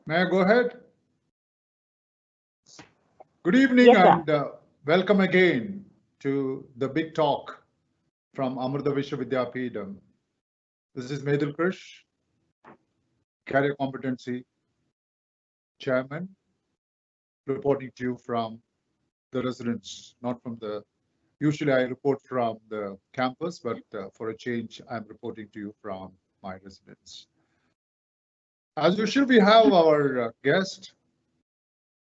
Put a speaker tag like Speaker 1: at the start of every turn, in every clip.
Speaker 1: May I go ahead? Good evening
Speaker 2: Yes, sir.
Speaker 1: and welcome again to the big talk from Amrita Vishwavidyapeetham. This is Medul Krish, Career Competency Chairman, reporting to you from the residence, not from the. Usually I report from the campus, but for a change, I'm reporting to you from my residence. As usual, we have our guest,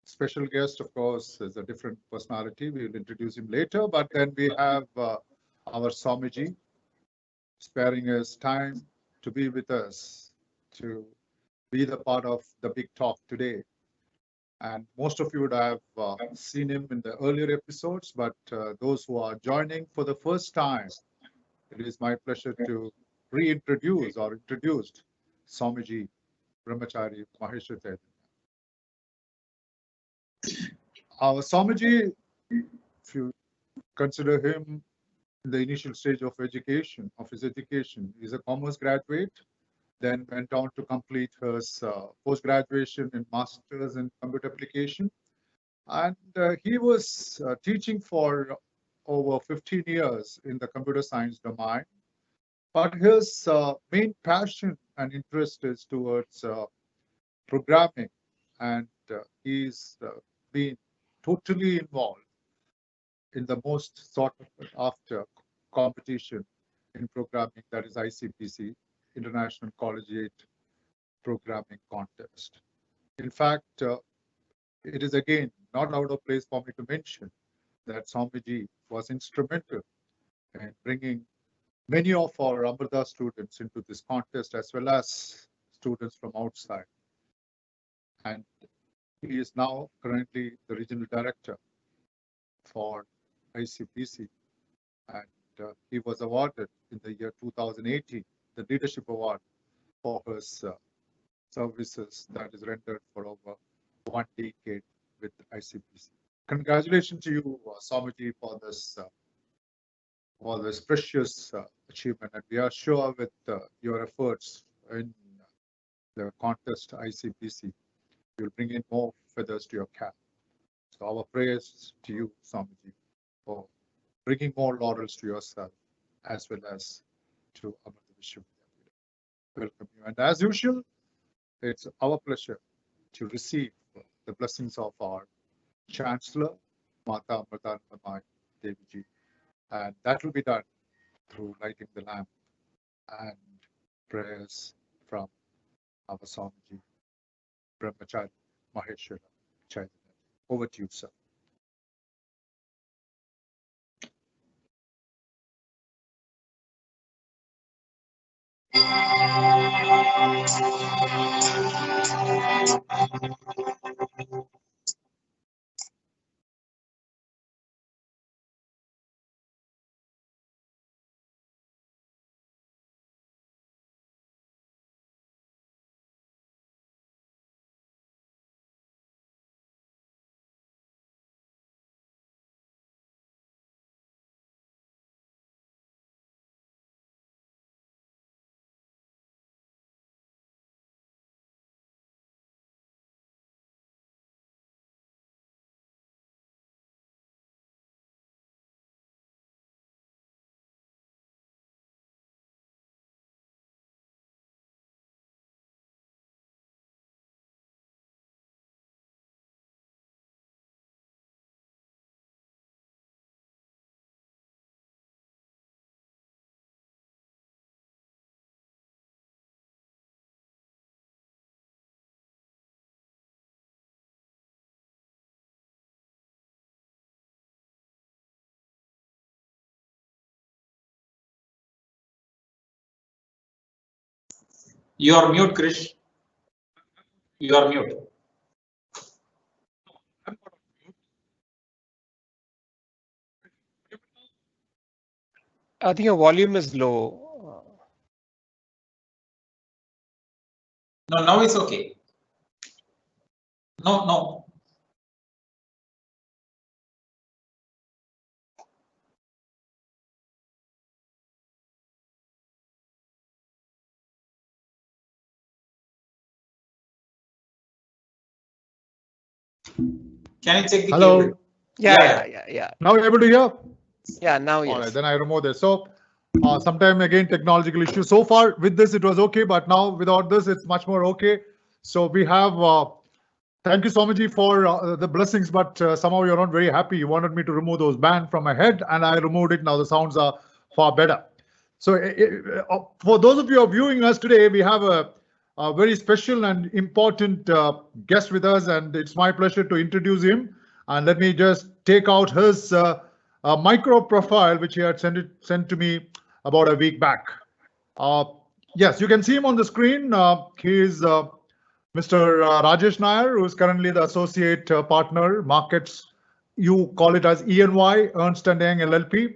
Speaker 1: special guest, of course, is a different personality. We will introduce him later, but then we have our Swamiji sparing us time to be with us, to be the part of the big talk today. And most of you would have seen him in the earlier episodes, but those who are joining for the first time, it is my pleasure to reintroduce or introduce Swamiji Brahmachari Maheshwar Chaitanya. Our Swamiji, if you consider him in the initial stage of education, of his education, he's a commerce graduate, then went on to complete his post-graduation in Masters in Computer Application. And he was teaching for over 15 years in the computer science domain. But his main passion and interest is towards programming. And he's been totally involved in the most sought after competition in programming, that is ICPC, International Collegiate Programming Contest. In fact, it is again not out of place for me to mention that Swamiji was instrumental in bringing many of our Amrita students into this contest as well as students from outside. And he is now currently the regional director for ICPC. And he was awarded in the year 2018 the Leadership Award for his services that is rendered for over 1 decade with ICPC. Congratulations to you, Swamiji, for this precious achievement. And we are sure with your efforts in the contest ICPC, you'll bring in more feathers to your cap. So our prayers to you, Swamiji, for bringing more laurels to yourself as well as to Amrita Vishwavidyapeetham. Welcome you. And as usual, it's our pleasure to receive the blessings of our Chancellor, Mata Amritanandamayi Deviji. And that will be done through lighting the lamp and prayers from our Swamiji, Brahmachari Maheshwara Chaitanya. Over to you, sir.
Speaker 3: You are mute, Krish. You are mute.
Speaker 4: I think your volume is low.
Speaker 3: No, now it's okay. No. Can you check the
Speaker 1: Hello.
Speaker 3: cable?
Speaker 4: Yeah.
Speaker 1: Now you're able to hear?
Speaker 4: Yeah, now
Speaker 1: All right,
Speaker 4: yes.
Speaker 1: then I remove this. So sometime again, technological issue. So far with this, it was okay, but now without this, it's much more okay. So we have, thank you, Swamiji, for the blessings, but somehow you're not very happy. You wanted me to remove those bands from my head, and I removed it. Now the sounds are far better. So for those of you who are viewing us today, we have a very special and important guest with us, and it's my pleasure to introduce him. And let me just take out his micro profile, which he had sent to me about a week back. Yes, you can see him on the screen. He is Mr. Rajesh Nair, who is currently the associate partner, markets. You call it as EY, Ernst & Young LLP.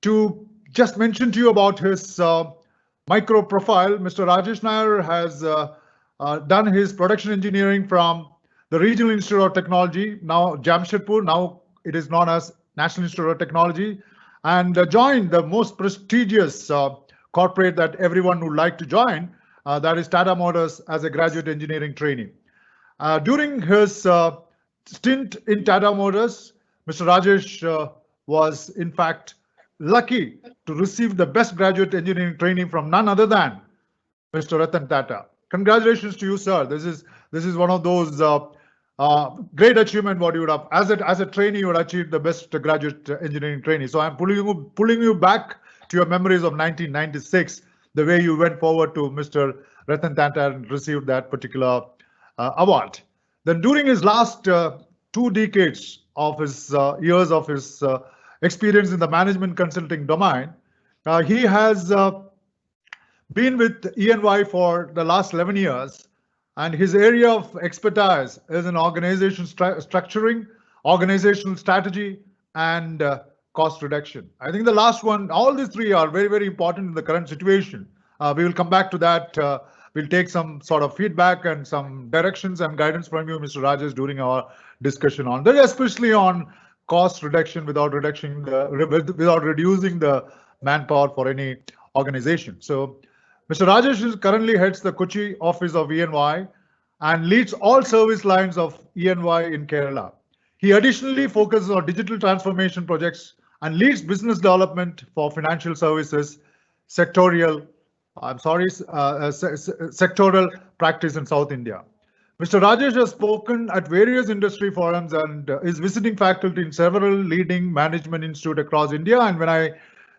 Speaker 1: To just mention to you about his micro profile, Mr. Rajesh Nair has done his production engineering from the Regional Institute of Technology, now Jamshedpur, now it is known as National Institute of Technology, and joined the most prestigious corporate that everyone would like to join, that is Tata Motors, as a graduate engineering trainee. During his stint in Tata Motors, Mr. Rajesh was in fact lucky to receive the best graduate engineering training from none other than Mr. Ratan Tata. Congratulations to you, sir. This is one of those great achievement what you would have as a trainee. You would achieve the best graduate engineering training. So I'm pulling you back to your memories of 1996, the way you went forward to Mr. Ratan Tata and received that particular award. Then during his last 2 decades of his years of his experience in the management consulting domain, he has been with EY for the last 11 years, and his area of expertise is in organization structuring, organizational strategy, and cost reduction. I think the last one, all these 3 are very, very important in the current situation. We will come back to that. We'll take some sort of feedback and some directions and guidance from you, Mr. Rajesh, during our discussion on that, especially on cost reduction without reducing without reducing the manpower for any organization. So Mr. Rajesh currently heads the Kochi office of EY and leads all service lines of EY in Kerala. He additionally focuses on digital transformation projects and leads business development for financial services, sectoral practice in South India. Mr. Rajesh has spoken at various industry forums and is visiting faculty in several leading management institutes across India. And when I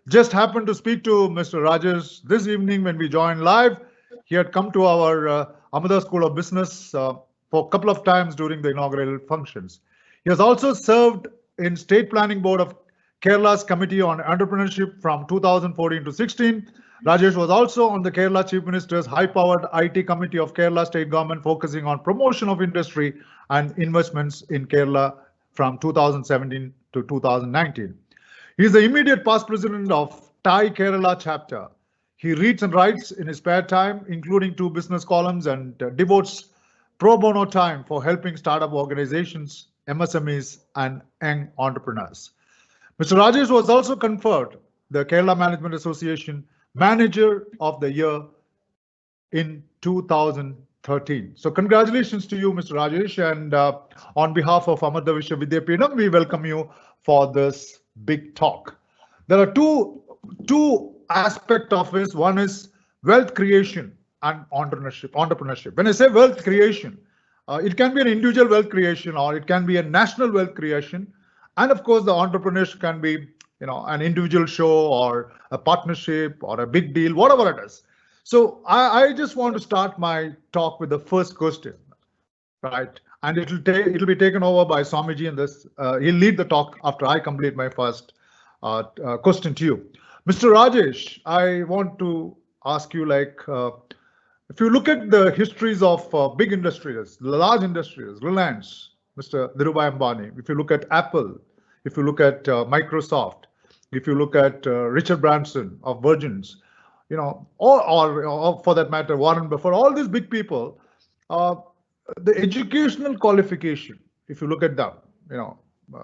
Speaker 1: just happened to speak to Mr. Rajesh this evening when we joined live, he had come to our Amada School of Business for a couple of times during the inaugural functions. He has also served in State Planning Board of Kerala's Committee on Entrepreneurship from 2014 to 16. Rajesh was also on the Kerala Chief Minister's high-powered IT Committee of Kerala State Government, focusing on promotion of industry and investments in Kerala from 2017 to 2019. He is the immediate past president of TAI Kerala chapter. He reads and writes in his spare time, including 2 business columns, and devotes pro bono time for helping startup organizations, MSMEs, and young entrepreneurs. Mr. Rajesh was also conferred the Kerala Management Association Manager of the Year in 2013. So congratulations to you, Mr. Rajesh, and on behalf of Amartya Vishwa Vidyapeetham, we welcome you for this big talk. There are two aspects of this. One is wealth creation and entrepreneurship. When I say wealth creation, it can be an individual wealth creation or it can be a national wealth creation. And of course, the entrepreneurship can be, an individual show or a partnership or a big deal, whatever it is. So I just want to start my talk with the first question, right? And it'll be taken over by Swamiji, and this he'll lead the talk after I complete my first question to you. Mr. Rajesh, I want to ask you, if you look at the histories of big industries, large industries, Reliance, Mr. Dhirubhai Ambani, if you look at Apple, if you look at Microsoft, if you look at Richard Branson of Virgins, or for that matter, Warren Buffett, all these big people, the educational qualification, if you look at them,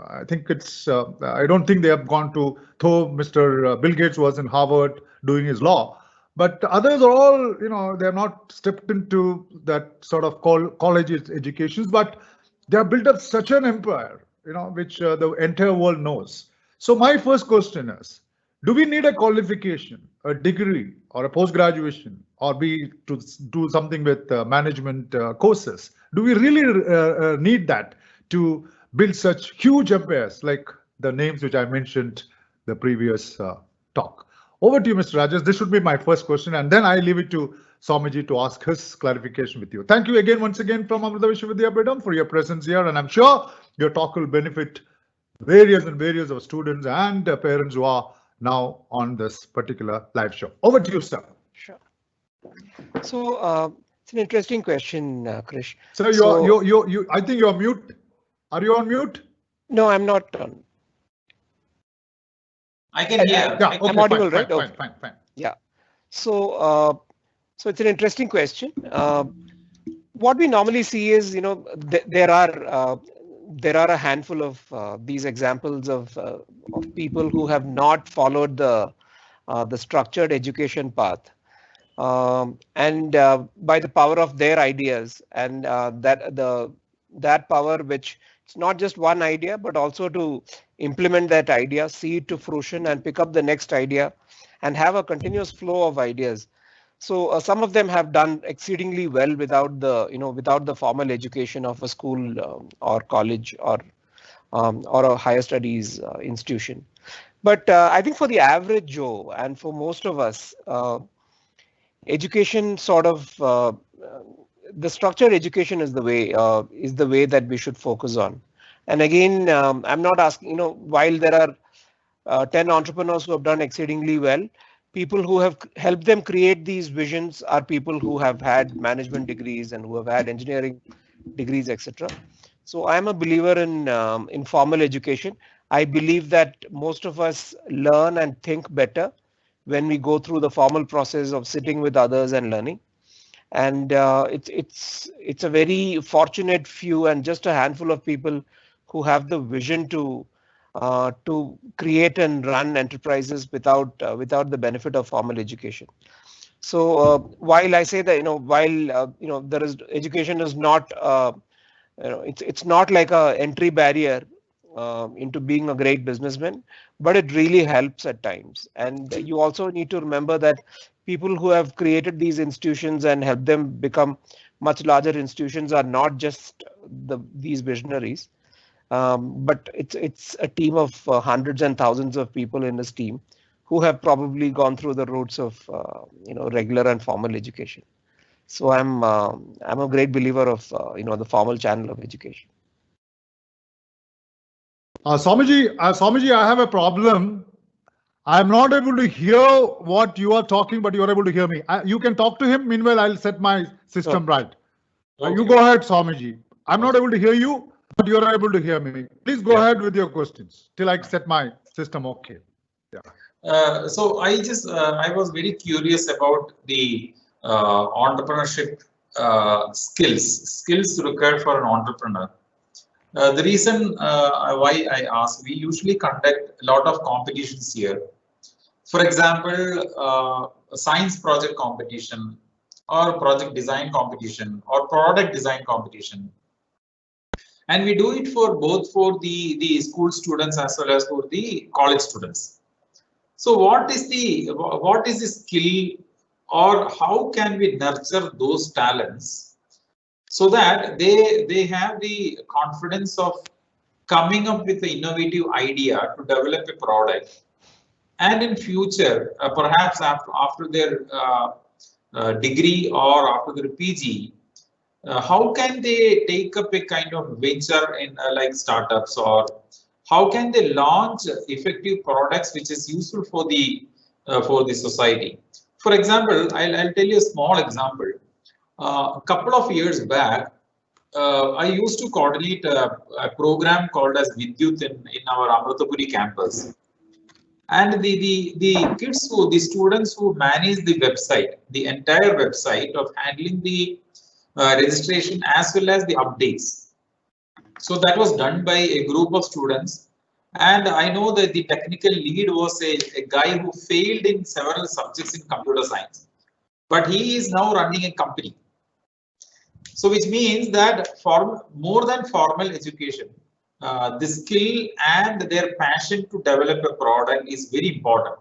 Speaker 1: I think it's, I don't think they have gone to, though Mr. Bill Gates was in Harvard doing his law, but others are all, they have not stepped into that sort of college educations, but They have built up such an empire, which the entire world knows. So my first question is, do we need a qualification, a degree, or a post-graduation, or to do something with management courses? Do we really need that to build such huge empires like the names which I mentioned the previous talk? Over to you, Mr. Rajesh. This should be my first question, and then I leave it to Swamiji to ask his clarification with you. Thank you again, once again, from Amrita Vishwavidyapitham for your presence here, and I'm sure your talk will benefit various of students and parents who are now on this particular live show. Over to you, sir.
Speaker 4: Sure. So it's an interesting question, Krish.
Speaker 1: Sir, I think you're mute. Are you on mute?
Speaker 4: No, I'm not on.
Speaker 3: I can hear.
Speaker 1: Yeah, okay,
Speaker 4: I'm audible, right?
Speaker 1: Fine.
Speaker 4: Yeah. So it's an interesting question. What we normally see is, there are a handful of these examples of people who have not followed the structured education path, and by the power of their ideas and that power, which it's not just one idea, but also to implement that idea, see it to fruition, and pick up the next idea, and have a continuous flow of ideas. So some of them have done exceedingly well without the formal education of a school or college or a higher studies institution. But I think for the average Joe and for most of us, education the structured education is the way that we should focus on. And again, I'm not asking, while there are 10 entrepreneurs who have done exceedingly well, people who have helped them create these visions are people who have had management degrees and who have had engineering degrees, etc. So I'm a believer in formal education. I believe that most of us learn and think better when we go through the formal process of sitting with others and learning. And it's a very fortunate few and just a handful of people who have the vision to create and run enterprises without the benefit of formal education. So while I say that, there is education is not it's not like a entry barrier into being a great businessman, but it really helps at times. And you also need to remember that people who have created these institutions and helped them become much larger institutions are not just these visionaries. But it's a team of hundreds and thousands of people in this team who have probably gone through the routes of regular and formal education. So I'm a great believer of the formal channel of education.
Speaker 1: Swamiji, I have a problem. I'm not able to hear what you are talking, but you are able to hear me. You can talk to him. Meanwhile, I'll set my system right. Okay. You go ahead, Swamiji. I'm not able to hear you, but you are able to hear me. Please go ahead with your questions till I set my system okay. Yeah.
Speaker 3: So I was very curious about the entrepreneurship skills required for an entrepreneur. The reason why I ask, we usually conduct a lot of competitions here. For example, a science project competition or project design competition or product design competition. And we do it for both for the school students as well as for the college students. So what is the skill, or how can we nurture those talents so that they have the confidence of coming up with an innovative idea to develop a product, and in future, perhaps after their degree or after their PG, how can they take up a kind of venture in like startups, or how can they launch effective products which is useful for the society? For example, I'll tell you a small example. A couple of years back, I used to coordinate a program called as Vidyut in our Amritapuri campus. And the students who manage the website, the entire website of handling the registration as well as the updates. So that was done by a group of students. And I know that the technical lead was a guy who failed in several subjects in computer science, but he is now running a company. So which means that more than formal education, the skill and their passion to develop a product is very important.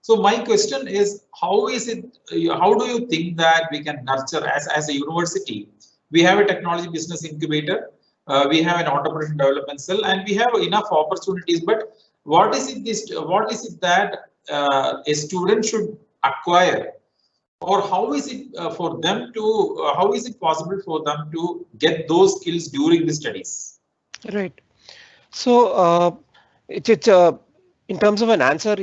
Speaker 3: So my question is, how do you think that we can nurture as a university? We have a technology business incubator, we have an entrepreneurship development cell, and we have enough opportunities. But what is it that a student should acquire, or how is it for them to? How is it possible for them to get those skills during the studies?
Speaker 4: Right. So it's in terms of an answer,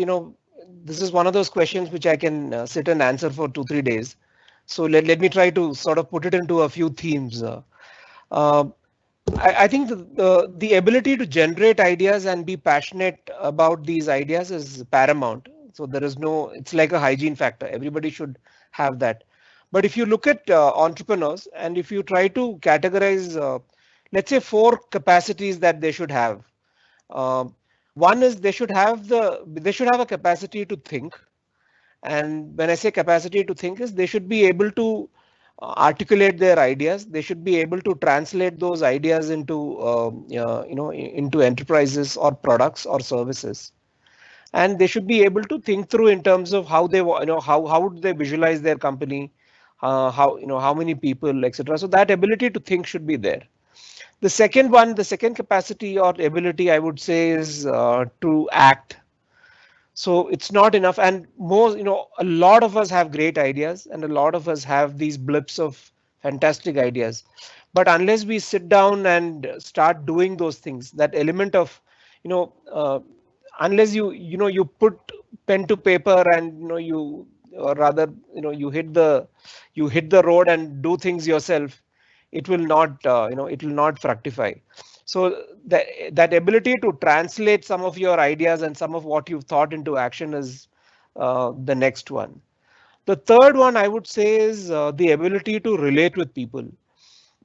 Speaker 4: this is one of those questions which I can sit and answer for 2-3 days. So let me try to sort of put it into a few themes. I think the ability to generate ideas and be passionate about these ideas is paramount. So it's like a hygiene factor. Everybody should have that. But if you look at entrepreneurs and if you try to categorize, let's say 4 capacities that they should have. One is they should have a capacity to think. And when I say capacity to think is they should be able to articulate their ideas. They should be able to translate those ideas into into enterprises or products or services. And they should be able to think through in terms of how they how would they visualize their company, how many people, etc. So that ability to think should be there. The second capacity or ability I would say is to act. So it's not enough, and a lot of us have great ideas and a lot of us have these blips of fantastic ideas. But unless we sit down and start doing those things, that element of, unless you put pen to paper and or rather you hit the road and do things yourself, it will not fructify. So that ability to translate some of your ideas and some of what you've thought into action is the next one. The third one I would say is the ability to relate with people.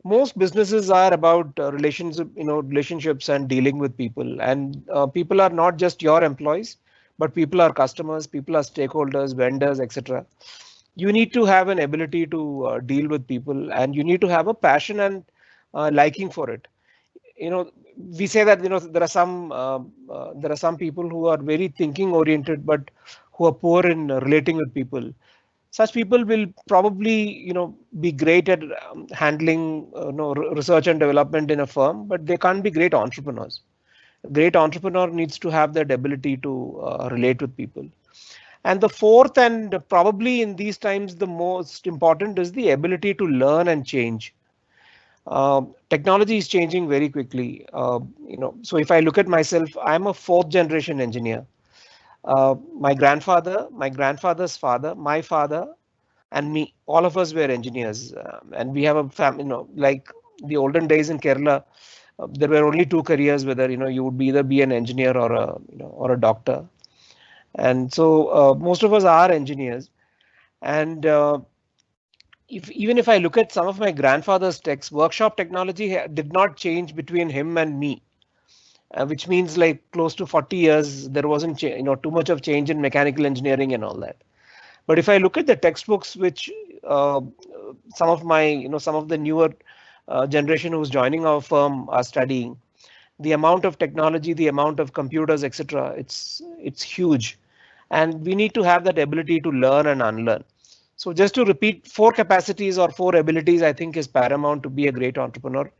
Speaker 4: Most businesses are about relationships and dealing with people, and people are not just your employees, but people are customers, people are stakeholders, vendors, etc. You need to have an ability to deal with people, and you need to have a passion and liking for it. We say that there are some people who are very thinking oriented but who are poor in relating with people. Such people will probably be great at handling research and development in a firm, but they can't be great entrepreneurs. A great entrepreneur needs to have that ability to relate with people. And the fourth, and probably in these times the most important, is the ability to learn and change. Technology is changing very quickly. So if I look at myself, I'm a 4th generation engineer. My grandfather, my grandfather's father, my father, and me, all of us were engineers. And we have a family, like the olden days in Kerala, there were only 2 careers, whether you would either be an engineer or a doctor. And so most of us are engineers. And even if I look at some of my grandfather's texts, workshop technology did not change between him and me, which means like close to 40 years, there wasn't too much of change in mechanical engineering and all that. But if I look at the textbooks, which some of the newer generation who's joining our firm are studying, the amount of technology, the amount of computers, etc., it's huge, and we need to have that ability to learn and unlearn. So just to repeat, 4 capacities or 4 abilities I think is paramount to be a great entrepreneur.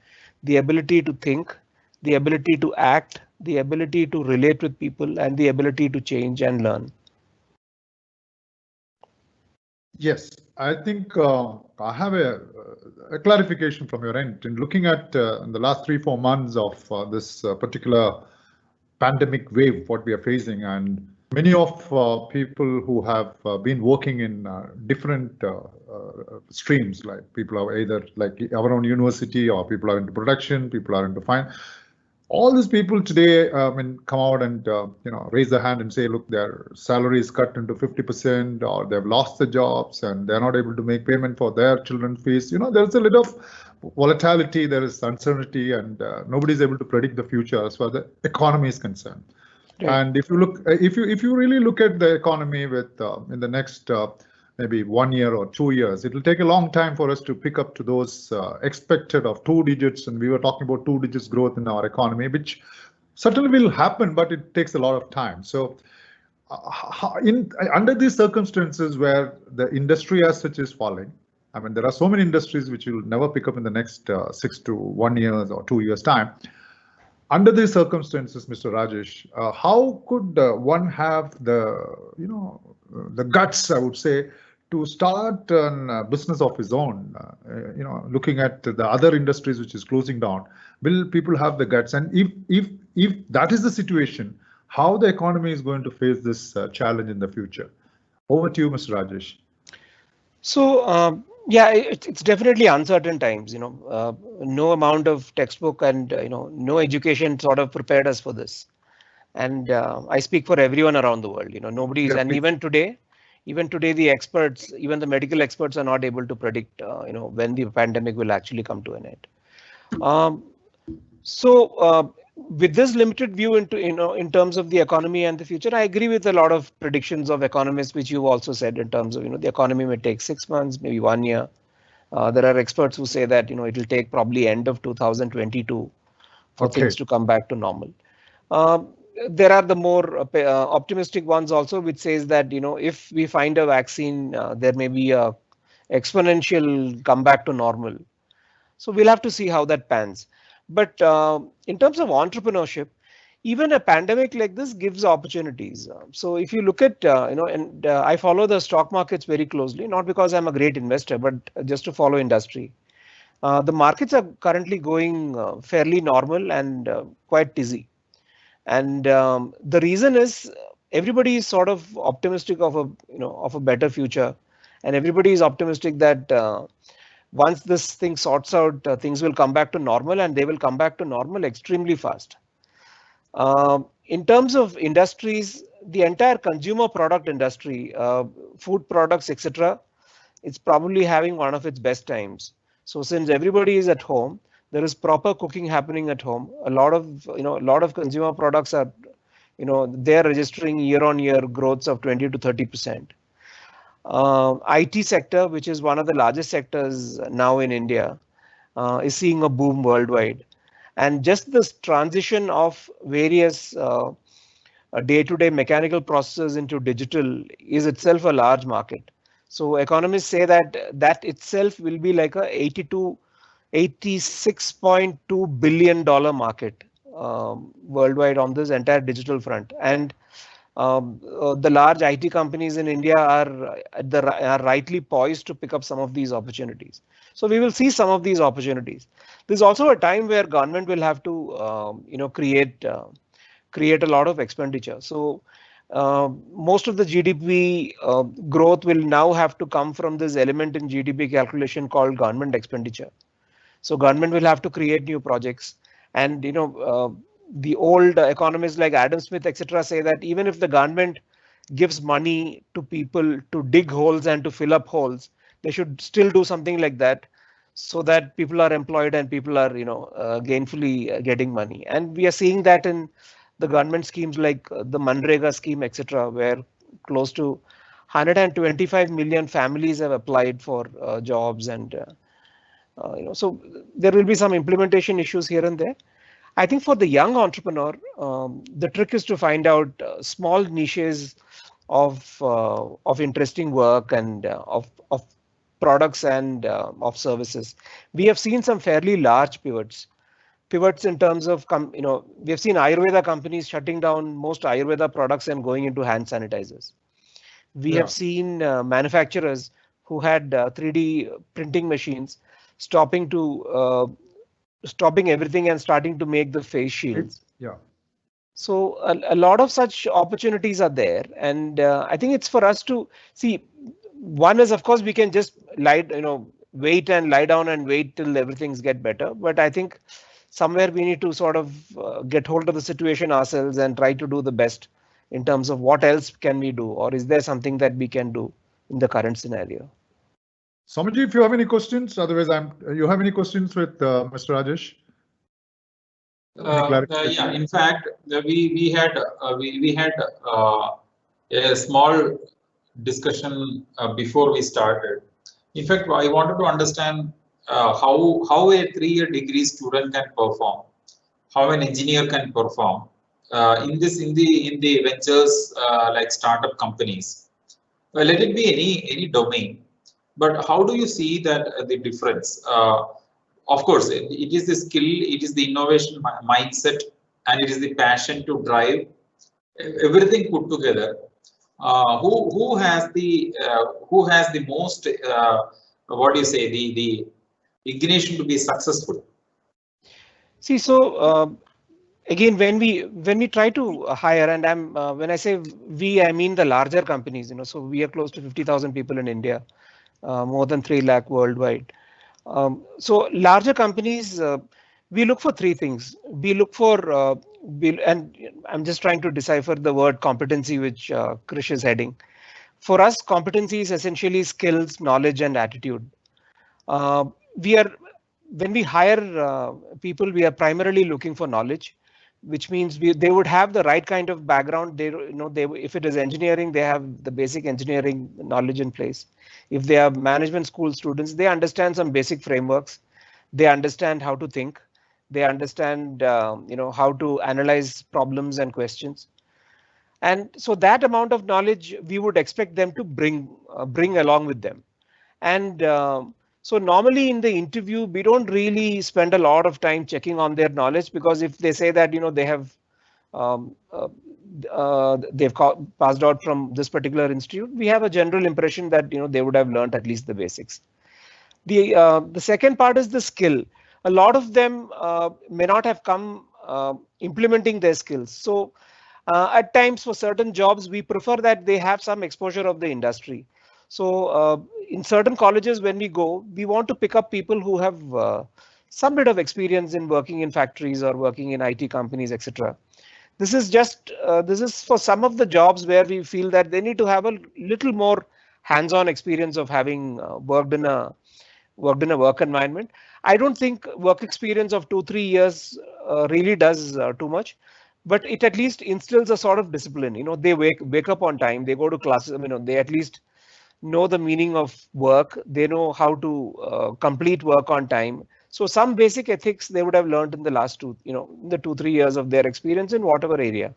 Speaker 4: The ability to think, the ability to act, the ability to relate with people, and the ability to change and learn.
Speaker 1: Yes, I think I have a clarification from your end. In looking at in the last 3-4 months of this particular pandemic wave, what we are facing, and many of people who have been working in different streams, like people are either like our own university, or people are into production, people are into finance. All these people today come out and raise their hand and say, look, their salary is cut into 50%, or they've lost their jobs and they're not able to make payment for their children's fees. There's a lot of volatility, there is uncertainty, and nobody's able to predict the future as far as the economy is concerned. Right. And if you really look at the economy with in the next maybe 1 year or 2 years. It will take a long time for us to pick up to those expected of 2 digits. And we were talking about 2 digits growth in our economy, which certainly will happen, but it takes a lot of time. So under these circumstances where the industry as such is falling, I mean, there are so many industries which will never pick up in the next 6 to 1 years or 2 years time. Under these circumstances, Mr. Rajesh, how could one have the guts, I would say, to start a business of his own? Looking at the other industries which is closing down, will people have the guts? And if that is the situation, how the economy is going to face this challenge in the future? Over to you, Mr. Rajesh.
Speaker 4: So yeah, it's definitely uncertain times. No amount of textbook and no education sort of prepared us for this. And I speak for everyone around the world. Nobody's, and even today, the experts, even the medical experts, are not able to predict when the pandemic will actually come to an end. With this limited view into in terms of the economy and the future, I agree with a lot of predictions of economists, which you've also said in terms of the economy may take 6 months, maybe 1 year. There are experts who say that it will take probably end of 2022 for things to come back to normal. There are the more optimistic ones also, which says that if we find a vaccine, there may be a exponential comeback to normal. So we'll have to see how that pans. But in terms of entrepreneurship, even a pandemic like this gives opportunities. So if you look at, I follow the stock markets very closely, not because I'm a great investor, but just to follow industry. The markets are currently going fairly normal and quite dizzy. And the reason is everybody is sort of optimistic of a better future, and everybody is optimistic that once this thing sorts out, things will come back to normal, and they will come back to normal extremely fast. In terms of industries, the entire consumer product industry, food products, etc., it's probably having one of its best times. So since everybody is at home, there is proper cooking happening at home. A lot of consumer products are, they're registering year-on-year growths of 20 to 30%. IT sector, which is one of the largest sectors now in India, is seeing a boom worldwide. And just this transition of various day-to-day mechanical processes into digital is itself a large market. So economists say that itself will be like a $86.2 billion market worldwide on this entire digital front. And the large IT companies in India are rightly poised to pick up some of these opportunities. So we will see some of these opportunities. There's also a time where government will have to, create a lot of expenditure. So most of the GDP growth will now have to come from this element in GDP calculation called government expenditure. So government will have to create new projects, and the old economists like Adam Smith, etc., say that even if the government gives money to people to dig holes and to fill up holes, they should still do something like that, so that people are employed and people are gainfully getting money. And we are seeing that in the government schemes like the Manrega scheme, etc., where close to 125 million families have applied for jobs, and so there will be some implementation issues here and there. I think for the young entrepreneur, the trick is to find out small niches of interesting work and of products and of services. We have seen some fairly large pivots in terms of, we have seen Ayurveda companies shutting down most Ayurveda products and going into hand sanitizers. We have seen manufacturers who had 3D printing machines stopping everything and starting to make the face shields.
Speaker 1: Yeah.
Speaker 4: So a lot of such opportunities are there, and I think it's for us to see. One is, of course, we can just wait and lie down and wait till everything's get better. But I think somewhere we need to sort of get hold of the situation ourselves and try to do the best in terms of what else can we do, or is there something that we can do in the current scenario.
Speaker 1: Somaji, if you have any questions, otherwise you have any questions with Mr. Rajesh?
Speaker 3: Yeah, in fact, we had a small discussion before we started. In fact, I wanted to understand how a 3-year degree student can perform, how an engineer can perform in the ventures like startup companies. Let it be any domain, but how do you see that the difference? Of course, it is the skill, it is the innovation mindset, and it is the passion to drive everything put together. Who has the most what do you say, the ignition to be successful?
Speaker 4: See, so again, when we try to hire, and when I say we, I mean the larger companies. So we are close to 50,000 people in India, more than 3 lakh worldwide. So larger companies, we look for 3 things. We look for and I'm just trying to decipher the word competency, which Krish is heading. For us, competency is essentially skills, knowledge, and attitude. When we hire people, we are primarily looking for knowledge, which means they would have the right kind of background. If it is engineering, they have the basic engineering knowledge in place. If they are management school students, they understand some basic frameworks. They understand how to think. They understand, how to analyze problems and questions. And so that amount of knowledge we would expect them to bring along with them. And so normally in the interview, we don't really spend a lot of time checking on their knowledge, because if they say that, they have they've passed out from this particular institute, we have a general impression that, they would have learned at least the basics. The second part is the skill. A lot of them may not have come implementing their skills. So at times for certain jobs, we prefer that they have some exposure of the industry. So in certain colleges, when we go, we want to pick up people who have some bit of experience in working in factories or working in IT companies, etc. This is for some of the jobs where we feel that they need to have a little more hands-on experience of having worked in a work environment. I don't think work experience of 2-3 years really does too much, but it at least instills a sort of discipline. They wake up on time, they go to classes, they at least know the meaning of work, they know how to complete work on time. So some basic ethics they would have learned in the last the 2-3 years of their experience in whatever area.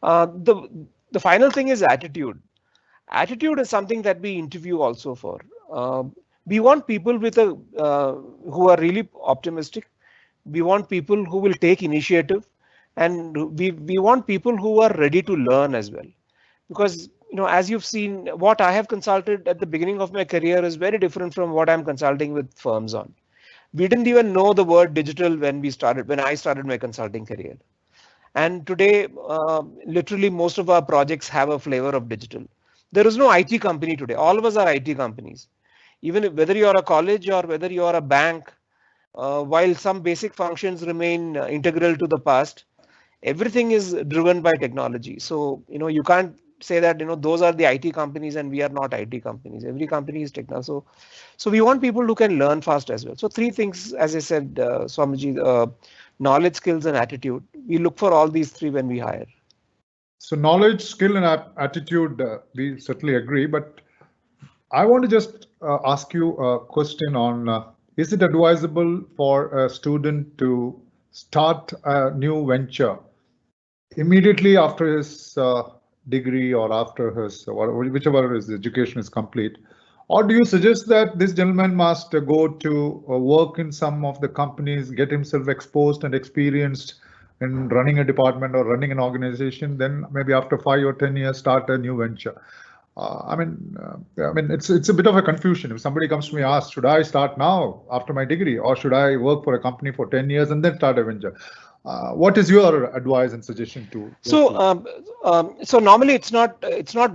Speaker 4: The final thing is attitude. Attitude is something that we interview also for. We want people with who are really optimistic. We want people who will take initiative, and we want people who are ready to learn as well. Because as you've seen, what I have consulted at the beginning of my career is very different from what I'm consulting with firms on. We didn't even know the word digital when I started my consulting career. And today, literally most of our projects have a flavor of digital. There is no IT company today. All of us are IT companies. Even whether you are a college or whether you are a bank, while some basic functions remain integral to the past, everything is driven by technology. So, you can't say that, those are the IT companies and we are not IT companies. Every company is technology. So we want people who can learn fast as well. So 3 things, as I said, Swamiji, knowledge, skills, and attitude. We look for all these 3 when we hire.
Speaker 1: So knowledge, skill, and attitude, we certainly agree. But I want to just ask you a question on, is it advisable for a student to start a new venture immediately after his degree or after his, whichever his education is complete? Or do you suggest that this gentleman must go to work in some of the companies, get himself exposed and experienced in running a department or running an organization, then maybe after 5 or 10 years start a new venture? I mean, it's a bit of a confusion. If somebody comes to me and asks, should I start now after my degree, or should I work for a company for 10 years and then start a venture? What is your advice and suggestion to?
Speaker 4: So normally it's not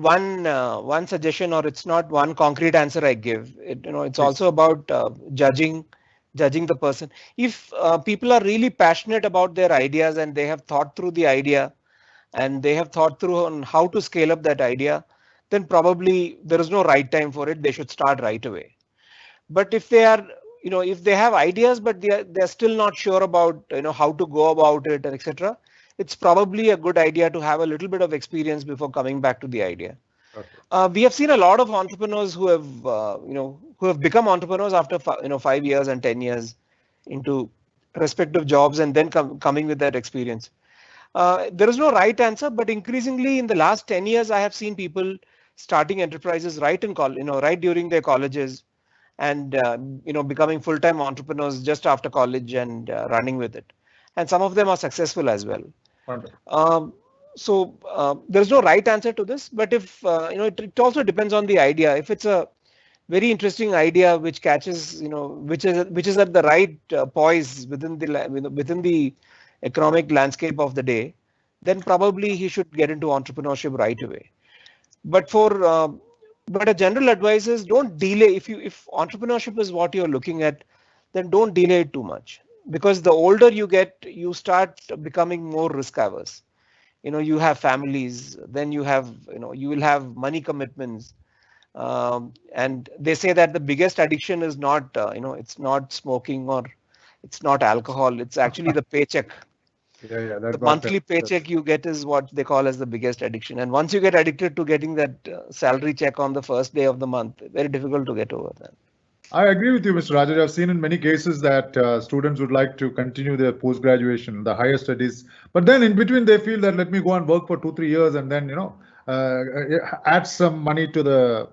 Speaker 4: one suggestion, or it's not one concrete answer I give. It's also about judging the person. If people are really passionate about their ideas and they have thought through the idea and they have thought through on how to scale up that idea, then probably there is no right time for it. They should start right away. But if they are, if they have ideas, but they're still not sure about, how to go about it, etc., it's probably a good idea to have a little bit of experience before coming back to the idea.
Speaker 1: Okay.
Speaker 4: We have seen a lot of entrepreneurs who have, who have become entrepreneurs after 5 years and 10 years into respective jobs and then coming with that experience. There is no right answer, but increasingly in the last 10 years, I have seen people starting enterprises right in right during their colleges and, becoming full-time entrepreneurs just after college and running with it. And some of them are successful as well.
Speaker 1: Wonderful.
Speaker 4: There's no right answer to this, but if, it also depends on the idea. If it's a very interesting idea which catches, which is at the right poise within the economic landscape of the day, then probably he should get into entrepreneurship right away. But but a general advice is don't delay. If entrepreneurship is what you're looking at, then don't delay it too much, because the older you get, you start becoming more risk averse. You have families, then you will have money commitments. And they say that the biggest addiction is not, it's not smoking or it's not alcohol. It's actually the paycheck.
Speaker 1: Yeah,
Speaker 4: The monthly paycheck you get is what they call as the biggest addiction. And once you get addicted to getting that salary check on the first day of the month, very difficult to get over that.
Speaker 1: I agree with you, Mr. Rajesh. I've seen in many cases that students would like to continue their post-graduation, the higher studies, but then in between they feel that let me go and work for 2-3 years and then, add some money to the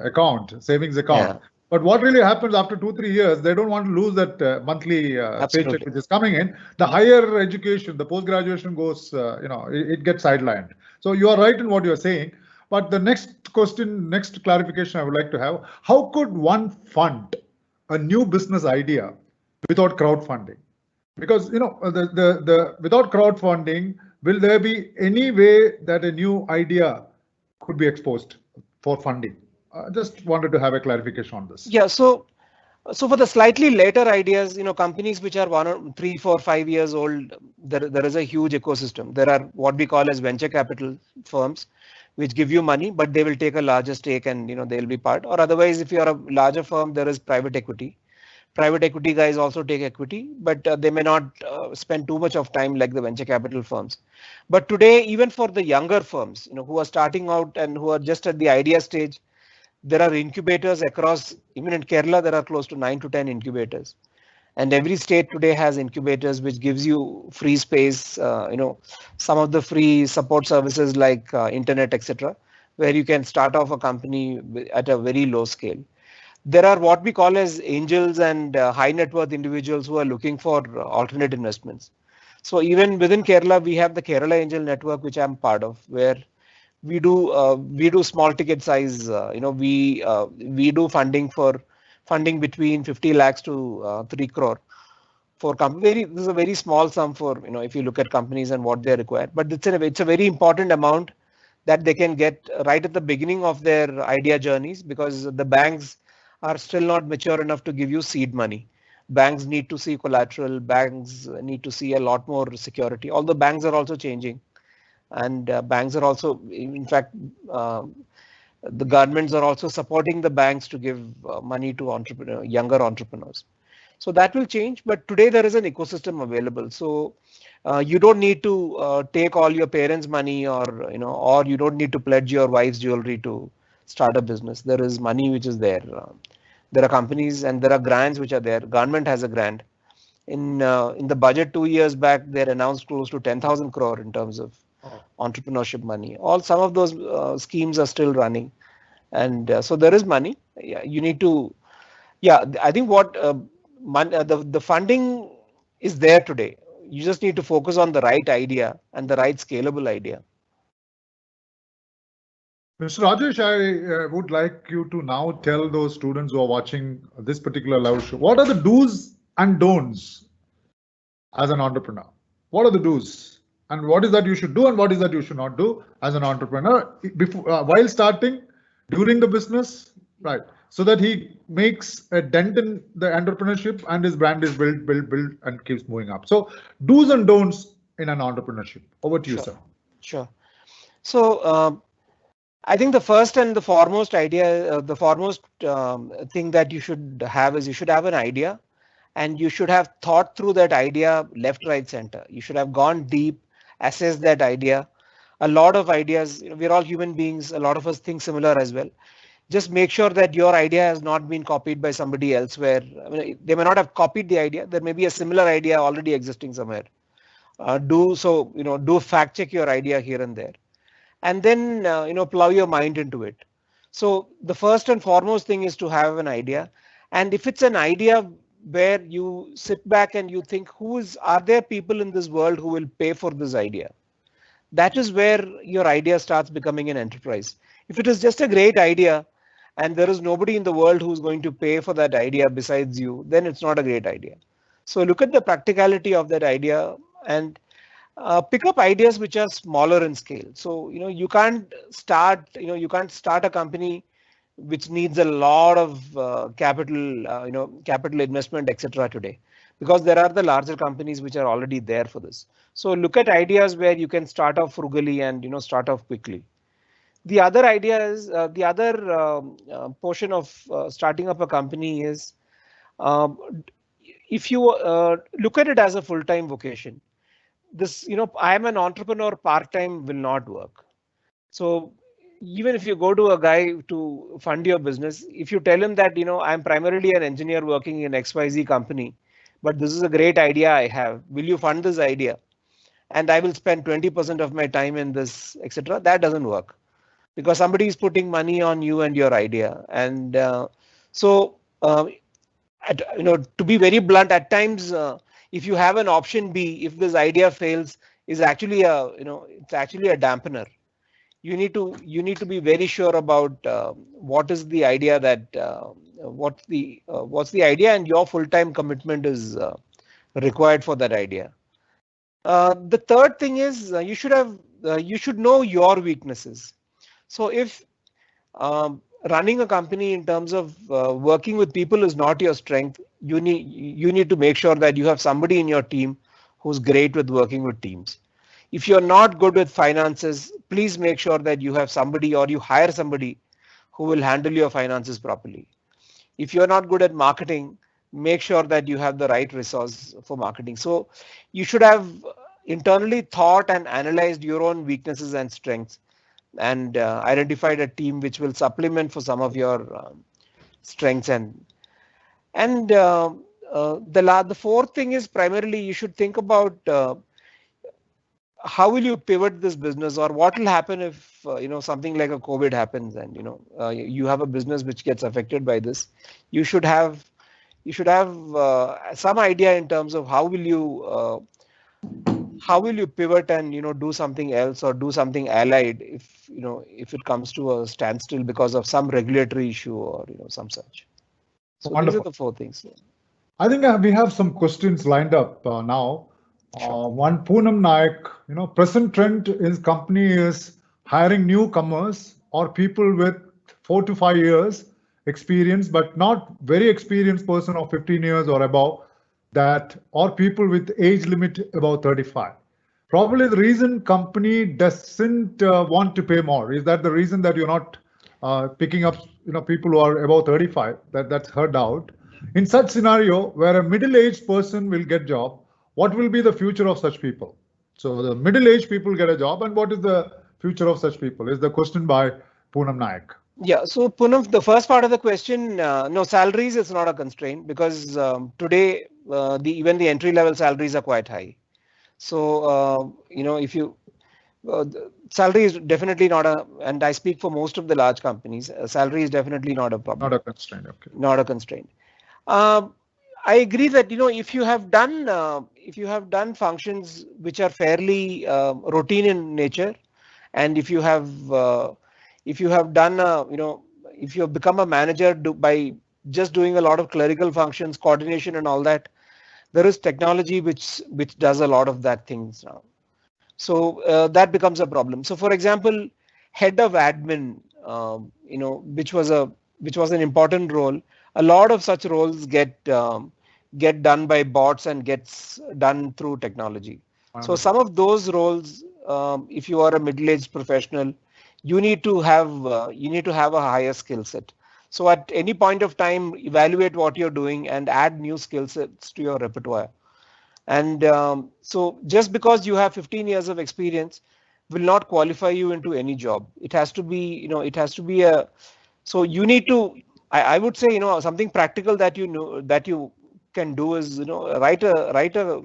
Speaker 1: account, savings account. Yeah. But what really happens after 2-3 years, they don't want to lose that monthly paycheck which is coming in. The higher education, the post-graduation goes, it gets sidelined. So you are right in what you're saying. But the next clarification I would like to have, how could one fund a new business idea without crowdfunding? Because, without crowdfunding, will there be any way that a new idea could be exposed for funding? Just wanted to have a clarification on this.
Speaker 4: Yeah, so for the slightly later ideas, companies which are 1 or 3, 4, 5 years old, there is a huge ecosystem. There are what we call as venture capital firms, which give you money, but they will take a larger stake and they'll be part. Or otherwise, if you are a larger firm, there is private equity. Private equity guys also take equity, but they may not spend too much of time like the venture capital firms. But today, even for the younger firms, who are starting out and who are just at the idea stage, there are incubators across. Even in Kerala, there are close to 9 to 10 incubators. And every state today has incubators, which gives you free space, some of the free support services like internet, etc., where you can start off a company at a very low scale. There are what we call as angels and high net worth individuals who are looking for alternate investments. So even within Kerala, we have the Kerala Angel Network, which I'm part of, where we do small ticket size. We do funding between 50 lakhs to 3 crore for company. This is a very small sum for, if you look at companies and what they require, but it's a very important amount that they can get right at the beginning of their idea journeys, because the banks are still not mature enough to give you seed money. Banks need to see collateral. Banks need to see a lot more security. Although banks are also changing, and banks are also, in fact, the governments are also supporting the banks to give money to younger entrepreneurs. So that will change. But today there is an ecosystem available. So you don't need to take all your parents' money, or you don't need to pledge your wife's jewelry to start a business. There is money which is there. There are companies and there are grants which are there. Government has a grant. In the budget 2 years back, they announced close to 10,000 crore in terms of entrepreneurship money. Some of those schemes are still running, and so there is money. Yeah, you need to. Yeah, I think what the funding is there today. You just need to focus on the right idea and the right scalable idea.
Speaker 1: Mr. Rajesh, I would like you to now tell those students who are watching this particular live show, what are the do's and don'ts as an entrepreneur? What are the do's and what is that you should do and what is that you should not do as an entrepreneur while starting, during the business, right? So that he makes a dent in the entrepreneurship and his brand is built and keeps moving up. So do's and don'ts in an entrepreneurship. Over to you, sir.
Speaker 4: Sure. So I think the first and the foremost idea, the foremost thing that you should have is you should have an idea, and you should have thought through that idea left, right, center. You should have gone deep, assessed that idea. a lot of ideas. We're all human beings. A lot of us think similar as well. Just make sure that your idea has not been copied by somebody else, where I mean, they may not have copied the idea. There may be a similar idea already existing somewhere. Do fact check your idea here and there, and then plow your mind into it. So the first and foremost thing is to have an idea, and if it's an idea where you sit back and you think, are there people in this world who will pay for this idea? That is where your idea starts becoming an enterprise. If it is just a great idea and there is nobody in the world who's going to pay for that idea besides you, then it's not a great idea. So look at the practicality of that idea and pick up ideas which are smaller in scale. So you can't start a company which needs a lot of capital investment, etc. today, because there are the larger companies which are already there for this. So look at ideas where you can start off frugally and start off quickly. The other idea is the other portion of starting up a company is if you look at it as a full-time vocation. This, I am an entrepreneur part-time will not work. So even if you go to a guy to fund your business, if you tell him that, I'm primarily an engineer working in XYZ company, but this is a great idea I have, will you fund this idea? And I will spend 20% of my time in this, etc. That doesn't work, because somebody is putting money on you and your idea. And to be very blunt, at times, if you have an option B, if this idea fails, is actually it's actually a dampener. You need to be very sure about what is the idea what's the idea, and your full-time commitment is required for that idea. The third thing is you should know your weaknesses. So if running a company in terms of working with people is not your strength, you need to make sure that you have somebody in your team who's great with working with teams. If you're not good with finances, please make sure that you have somebody, or you hire somebody who will handle your finances properly. If you're not good at marketing, make sure that you have the right resource for marketing. So you should have internally thought and analyzed your own weaknesses and strengths, and identified a team which will supplement for some of your strengths. And the fourth thing is, primarily you should think about how will you pivot this business, or what will happen if something like a COVID happens and you have a business which gets affected by this. You should have some idea in terms of how will you pivot and do something else, or do something allied if it comes to a standstill because of some regulatory issue or some such. So
Speaker 1: Wonderful.
Speaker 4: These are the four things.
Speaker 1: I think we have some questions lined up now.
Speaker 4: Sure.
Speaker 1: One, Poonam Nayak, present trend in company is hiring newcomers or people with 4 to 5 years experience, but not very experienced person of 15 years or above, or people with age limit above 35. Probably the reason company doesn't want to pay more. Is that the reason that you're not picking up people who are above 35? That's her doubt. In such scenario where a middle-aged person will get job, what will be the future of such people? So the middle-aged people get a job, and what is the future of such people? Is the question by Poonam Nayak.
Speaker 4: Yeah, so Poonam, the first part of the question, no, salaries is not a constraint, because today even the entry-level salaries are quite high. So if you salary is definitely not and I speak for most of the large companies, salary is definitely not a problem.
Speaker 1: Not a constraint. Okay.
Speaker 4: Not a constraint. I agree that if you have done functions which are fairly routine in nature, and if you have done if you have become a manager by just doing a lot of clerical functions, coordination and all that, there is technology which does a lot of that things now. So that becomes a problem. So for example, head of admin, which was an important role. A lot of such roles get done by bots and gets done through technology. So some of those roles, if you are a middle-aged professional, you need to have a higher skill set. So at any point of time, evaluate what you're doing and add new skill sets to your repertoire. And so just because you have 15 years of experience will not qualify you into any job. It has to be, it has to be so you need to, I would say, something practical that that you can do is, write a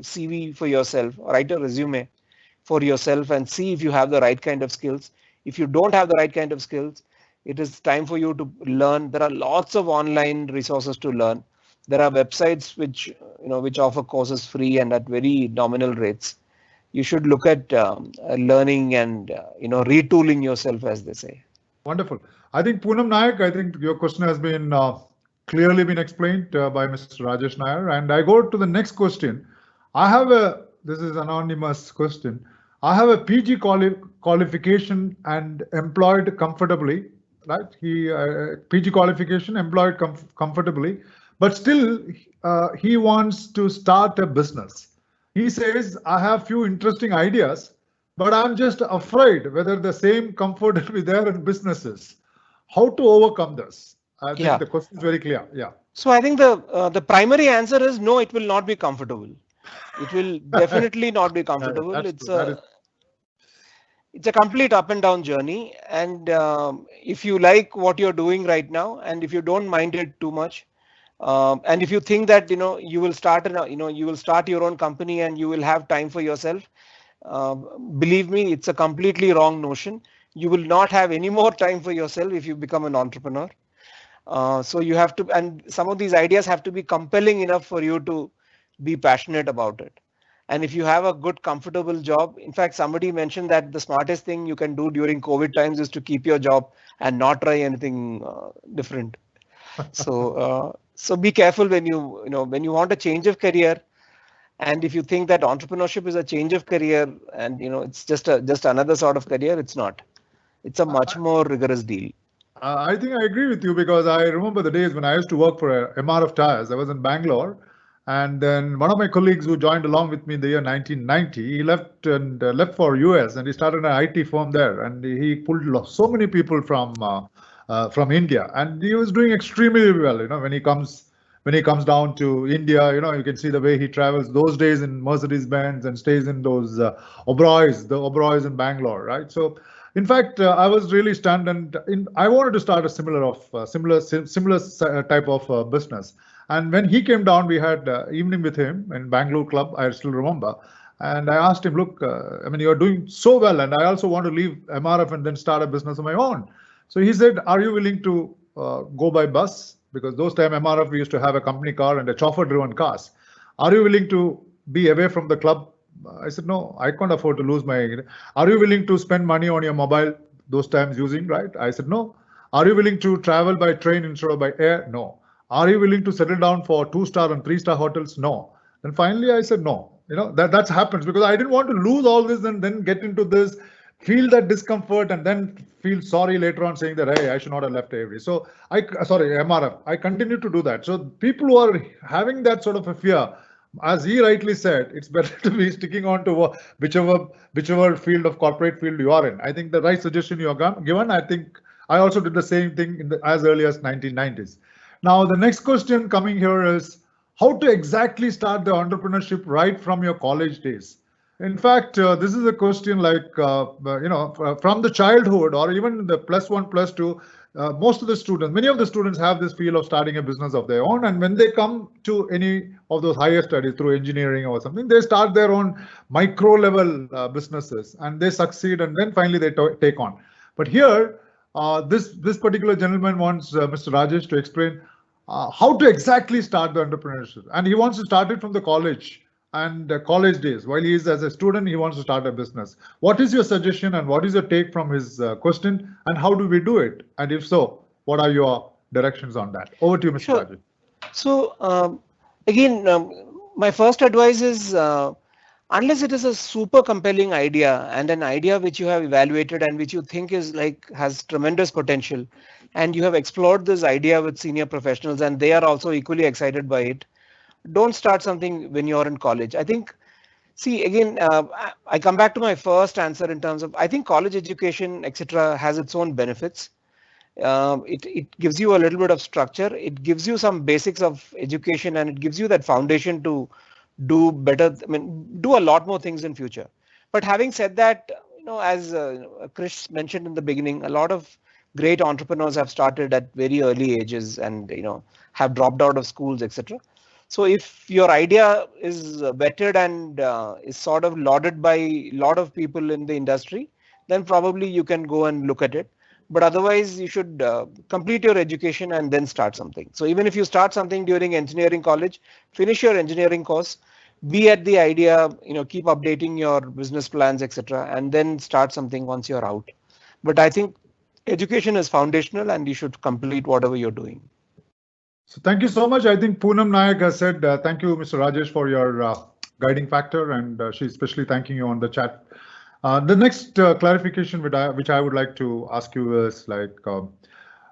Speaker 4: CV for yourself, write a resume for yourself and see if you have the right kind of skills. If you don't have the right kind of skills, it is time for you to learn. There are lots of online resources to learn. There are websites which offer courses free and at very nominal rates. You should look at learning and retooling yourself, as they say.
Speaker 1: Wonderful. I think Poonam Nayak, I think your question has been clearly been explained by Mr. Rajesh Nair. And I go to the next question. This is an anonymous question. I have a PG qualification and employed comfortably, right? PG qualification, employed comfortably, but still he wants to start a business. He says, I have few interesting ideas, but I'm just afraid whether the same comfort will be there in businesses. How to overcome this? I think the question is very clear. Yeah.
Speaker 4: So I think the primary answer is no, it will not be comfortable. It will definitely not be comfortable. It's a complete up and down journey. And if you like what you're doing right now, and if you don't mind it too much, and if you think that you will start your own company and you will have time for yourself, believe me, it's a completely wrong notion. You will not have any more time for yourself if you become an entrepreneur. So you have to, and some of these ideas have to be compelling enough for you to be passionate about it. And if you have a good, comfortable job, in fact, somebody mentioned that the smartest thing you can do during COVID times is to keep your job and not try anything different. So be careful when when you want a change of career. And if you think that entrepreneurship is a change of career and it's just another sort of career, it's not. It's a much more rigorous deal.
Speaker 1: I think I agree with you, because I remember the days when I used to work for MRF Tires. I was in Bangalore, and then one of my colleagues who joined along with me in the year 1990, he left for US and he started an IT firm there, and he pulled so many people from India, and he was doing extremely well. When he comes down to India, you can see the way he travels those days in Mercedes-Benz and stays in those Oberois in Bangalore, right? So, in fact, I was really stunned, and I wanted to start a similar type of business. And when he came down, we had evening with him in Bangalore Club. I still remember. And I asked him, look, you're doing so well, and I also want to leave MRF and then start a business of my own. So he said, are you willing to go by bus? Because those time MRF, we used to have a company car and a chauffeur-driven cars. Are you willing to be away from the club? I said, no, I can't afford to lose my. Are you willing to spend money on your mobile those times using, right? I said, no. Are you willing to travel by train instead of by air? No. Are you willing to settle down for 2-star and 3-star hotels? No. Then finally I said, no. That happens because I didn't want to lose all this and then get into this, feel that discomfort, and then feel sorry later on saying that, hey, I should not have left AV. So MRF, I continue to do that. So people who are having that sort of a fear, as he rightly said, it's better to be sticking on to whichever field of corporate field you are in. I think the right suggestion you have given. I think I also did the same thing as early as 1990s. Now, the next question coming here is how to exactly start the entrepreneurship right from your college days. In fact, this is a question like, from the childhood or even the +1, +2, most of the students, many of the students have this feel of starting a business of their own. And when they come to any of those higher studies through engineering or something, they start their own micro level businesses and they succeed and then finally they take on. But here, this particular gentleman wants Mr. Rajesh to explain how to exactly start the entrepreneurship. And he wants to start it from the college and college days. While he is as a student, he wants to start a business. What is your suggestion and what is your take from his question, and how do we do it? And if so, what are your directions on that? Over to you, Mr.
Speaker 4: Sure.
Speaker 1: Rajesh.
Speaker 4: So again, my first advice is unless it is a super compelling idea and an idea which you have evaluated and which you think is has tremendous potential, and you have explored this idea with senior professionals and they are also equally excited by it, don't start something when you're in college. I think, see, again, I come back to my first answer in terms of, I think college education, etc., has its own benefits. It gives you a little bit of structure. It gives you some basics of education, and it gives you that foundation to do better. Do a lot more things in future. But having said that, as Chris mentioned in the beginning, a lot of great entrepreneurs have started at very early ages and have dropped out of schools, etc. So if your idea is vetted and is sort of lauded by a lot of people in the industry, then probably you can go and look at it. But otherwise, you should complete your education and then start something. So even if you start something during engineering college, finish your engineering course, be at the idea, keep updating your business plans, etc., and then start something once you're out. But I think education is foundational and you should complete whatever you're doing.
Speaker 1: So thank you so much. I think Poonam Nayak has said, thank you, Mr. Rajesh, for your guiding factor, and she's especially thanking you on the chat. The next clarification which I would like to ask you is like,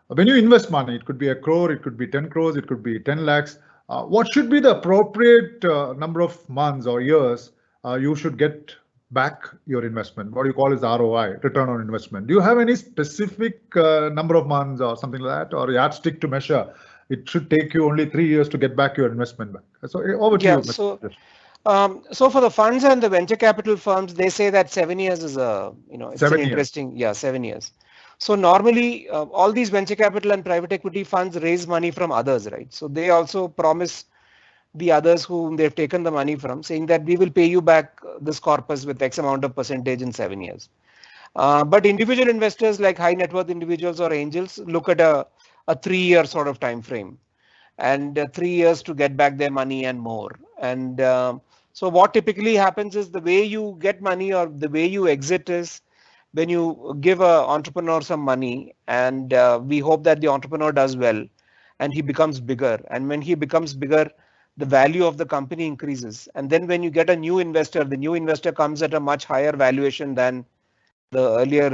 Speaker 1: when you invest money, it could be 1 crore, it could be 10 crores, it could be 10 lakhs. What should be the appropriate number of months or years you should get back your investment? What do you call is ROI, return on investment? Do you have any specific number of months or something like that, or yardstick to measure? It should take you only 3 years to get back your investment back. So over to you.
Speaker 4: So for the funds and the venture capital firms, they say that 7 years is it's
Speaker 1: 7
Speaker 4: an
Speaker 1: years.
Speaker 4: interesting, 7 years. So normally all these venture capital and private equity funds raise money from others, right? So they also promise the others whom they've taken the money from, saying that we will pay you back this corpus with X amount of percentage in 7 years. But individual investors like high net worth individuals or angels look at a 3-year sort of time frame, and 3 years to get back their money and more. And so what typically happens is the way you get money or the way you exit is when you give an entrepreneur some money, and we hope that the entrepreneur does well and he becomes bigger. And when he becomes bigger, the value of the company increases. And then when you get a new investor, the new investor comes at a much higher valuation than the earlier.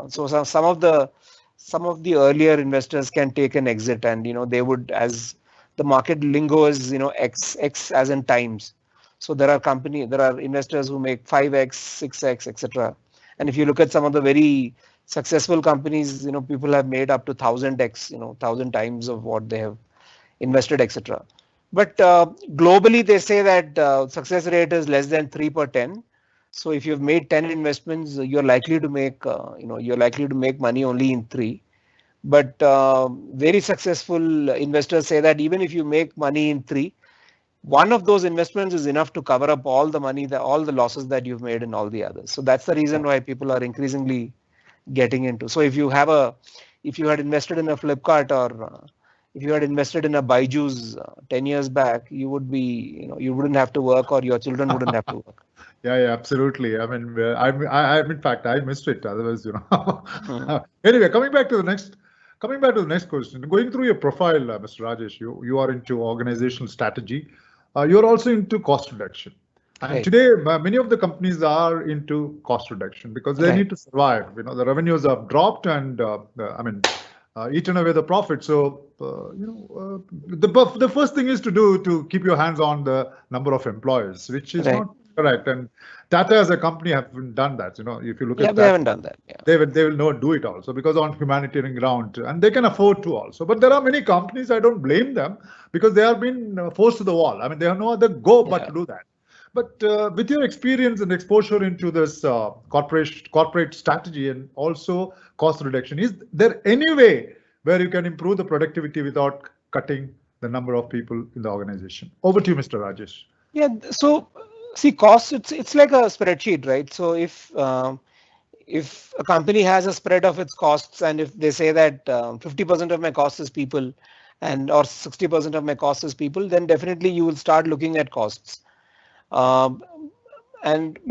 Speaker 4: So some of the earlier investors can take an exit, and they would, as the market lingo is, X as in times. So there are investors who make 5x, 6x, etc. And if you look at some of the very successful companies, people have made up to 1000x, 1000 times of what they have invested, etc. But globally, they say that success rate is less than 3 per 10. So if you've made 10 investments, you're likely to make, money only in 3. But very successful investors say that even if you make money in 3, one of those investments is enough to cover up all the money, all the losses that you've made in all the others. So that's the reason why people are increasingly getting into. So if you had invested in a Flipkart, or if you had invested in a Byju's 10 years back, you wouldn't have to work, or your children wouldn't have to work.
Speaker 1: Yeah, absolutely. I mean, in fact, I missed it. Otherwise, Anyway, coming back to the next question. Going through your profile, Mr. Rajesh, you are into organizational strategy. You're also into cost reduction. And
Speaker 4: Right.
Speaker 1: today, many of the companies are into cost reduction because they
Speaker 4: Right.
Speaker 1: need to survive. The revenues have dropped and eaten away the profit. So, the first thing is to keep your hands on the number of employees, which is
Speaker 4: Right.
Speaker 1: not correct. And Tata as a company haven't done that. If you look at
Speaker 4: Yeah,
Speaker 1: that,
Speaker 4: they haven't done that. Yeah.
Speaker 1: they will not do it also because on humanitarian ground, and they can afford to also. But there are many companies, I don't blame them, because they have been forced to the wall. I mean, they have no other go but to do that. But with your experience and exposure into this corporate strategy and also cost reduction, is there any way where you can improve the productivity without cutting the number of people in the organization? Over to you, Mr. Rajesh.
Speaker 4: Yeah. So see, costs, it's like a spreadsheet, right? So if a company has a spread of its costs, and if they say that 50% of my cost is people, or 60% of my cost is people, then definitely you will start looking at costs. But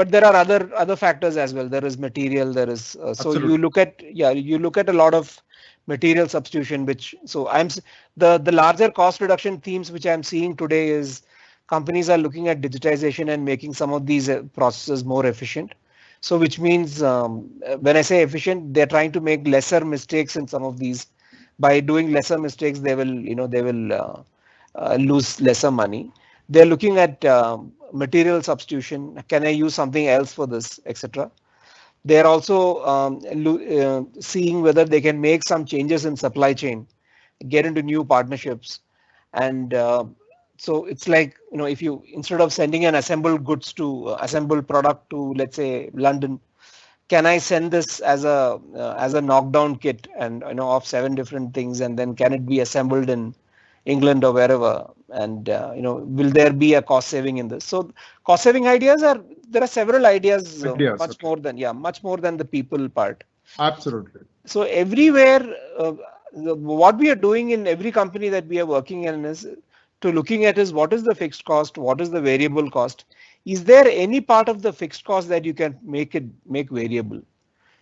Speaker 4: there are other factors as well. There is material. There is so you look at a lot of material substitution. The larger cost reduction themes which I'm seeing today is companies are looking at digitization and making some of these processes more efficient. So which means when I say efficient, they're trying to make lesser mistakes in some of these. By doing lesser mistakes, they will lose lesser money. They're looking at material substitution. Can I use something else for this, etc. They're also seeing whether they can make some changes in supply chain, get into new partnerships. And so it's like, if you, instead of sending an assembled product to, let's say, London, can I send this as a knockdown kit and of 7 different things, and then can it be assembled in England or wherever? And will there be a cost saving in this? So cost saving ideas there are several ideas, much
Speaker 1: okay.
Speaker 4: more than the people part.
Speaker 1: Absolutely.
Speaker 4: So everywhere, what we are doing in every company that we are working in is to looking at is what is the fixed cost, what is the variable cost. Is there any part of the fixed cost that you can make variable,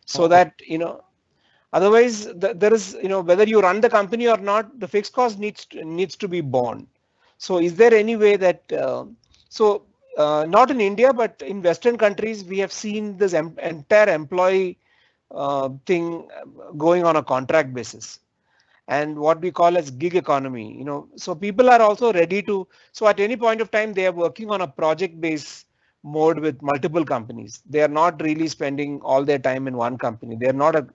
Speaker 4: so that otherwise there is whether you run the company or not, the fixed cost needs to be borne. So is there any way that not in India but in Western countries we have seen this entire employee thing going on a contract basis, and what we call as gig economy. So people are also ready to, so at any point of time they are working on a project based mode with multiple companies. They are not really spending all their time in one company. They're not a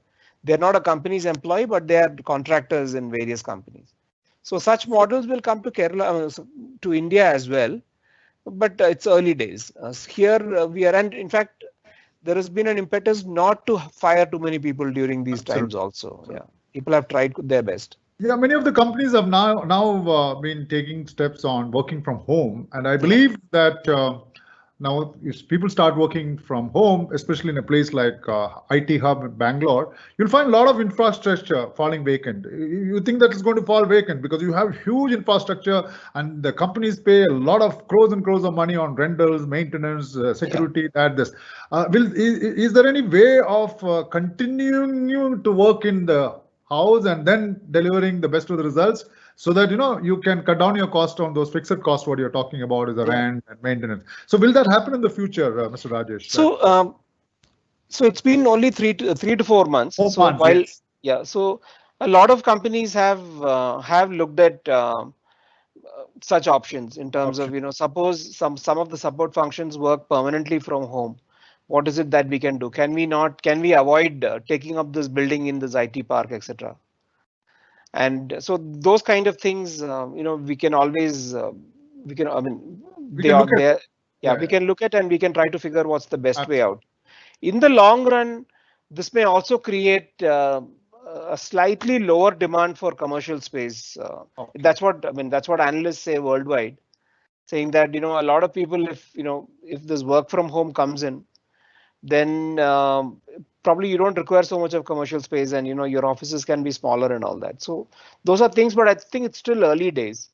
Speaker 4: company's employee, but they are contractors in various companies. So such models will come to Kerala, to India as well, but it's early days. Here we are, and in fact there has been an impetus not to fire too many people during these times also. Yeah, people have tried their best.
Speaker 1: Yeah, many of the companies have now been taking steps on working from home, and I believe that now if people start working from home, especially in a place like IT hub in Bangalore, you'll find a lot of infrastructure falling vacant. You think that it's going to fall vacant because you have huge infrastructure, and the companies pay a lot of crores and crores of money on rentals, maintenance, security. Is there any way of continuing to work in the house and then delivering the best of the results, so that you can cut down your cost on those fixed costs? What you're talking about is the rent and maintenance. So will that happen in the future, Mr. Rajesh?
Speaker 4: So it's been only 3 to 4 months.
Speaker 1: 4 months,
Speaker 4: yes. So a lot of companies have looked at such options in terms of suppose some of the support functions work permanently from home. What is it that we can do? Can we avoid taking up this building in this IT park, etc.? And so those kind of things, we can always we can look at and we can try to figure what's the best way out. In the long run, this may also create a slightly lower demand for commercial space. That's what analysts say worldwide, saying that a lot of people, if this work from home comes in, then probably you don't require so much of commercial space, and your offices can be smaller and all that. So those are things, but I think it's still early days.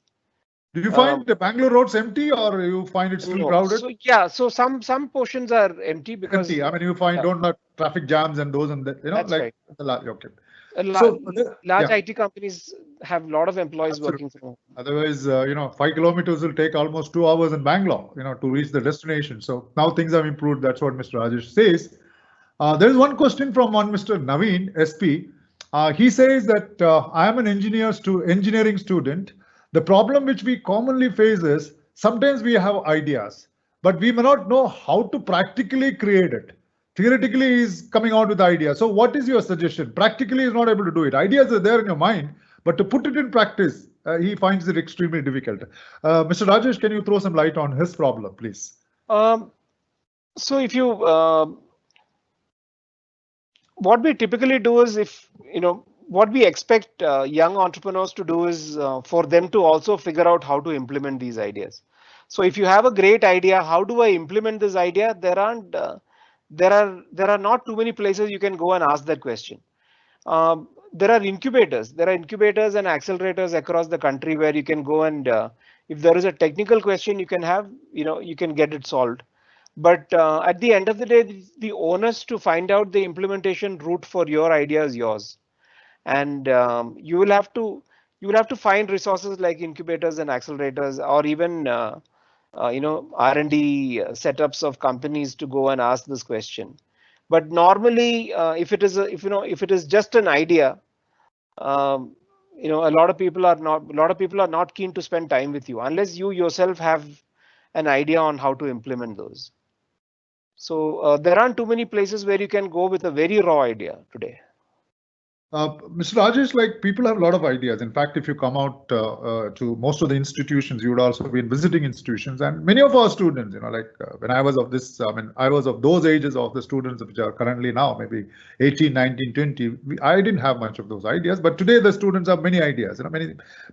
Speaker 1: Do you find the Bangalore roads empty, or you find it still crowded?
Speaker 4: So some portions are empty because
Speaker 1: I mean, you find don't have traffic jams and those, and
Speaker 4: that's
Speaker 1: like
Speaker 4: right.
Speaker 1: Okay.
Speaker 4: Large IT companies have a lot of employees working from home.
Speaker 1: Otherwise, 5 kilometers will take almost 2 hours in Bangalore, to reach the destination. So now things have improved. That's what Mr. Rajesh says. There is one question from one Mr. Naveen, SP. He says that I am an engineering student. The problem which we commonly face is sometimes we have ideas, but we may not know how to practically create it. Theoretically, he's coming out with ideas. So what is your suggestion? Practically, he's not able to do it. Ideas are there in your mind, but to put it in practice, he finds it extremely difficult. Mr. Rajesh, can you throw some light on his problem, please?
Speaker 4: So if you, what we typically do is what we expect young entrepreneurs to do is for them to also figure out how to implement these ideas. So if you have a great idea, how do I implement this idea? There are not too many places you can go and ask that question. There are incubators and accelerators across the country where you can go and if there is a technical question you can get it solved. But at the end of the day, the onus to find out the implementation route for your idea is yours, and you will have to find resources like incubators and accelerators, or even R&D setups of companies to go and ask this question. But normally, if it is just an idea, a lot of people are not keen to spend time with you unless you yourself have an idea on how to implement those. So there aren't too many places where you can go with a very raw idea today.
Speaker 1: Mr. Rajesh, like people have a lot of ideas. In fact, if you come out to most of the institutions, you would also be visiting institutions, and many of our students, like when I was of this, I mean, I was of those ages of the students which are currently now, maybe 18, 19, 20. I didn't have much of those ideas, but today the students have many ideas,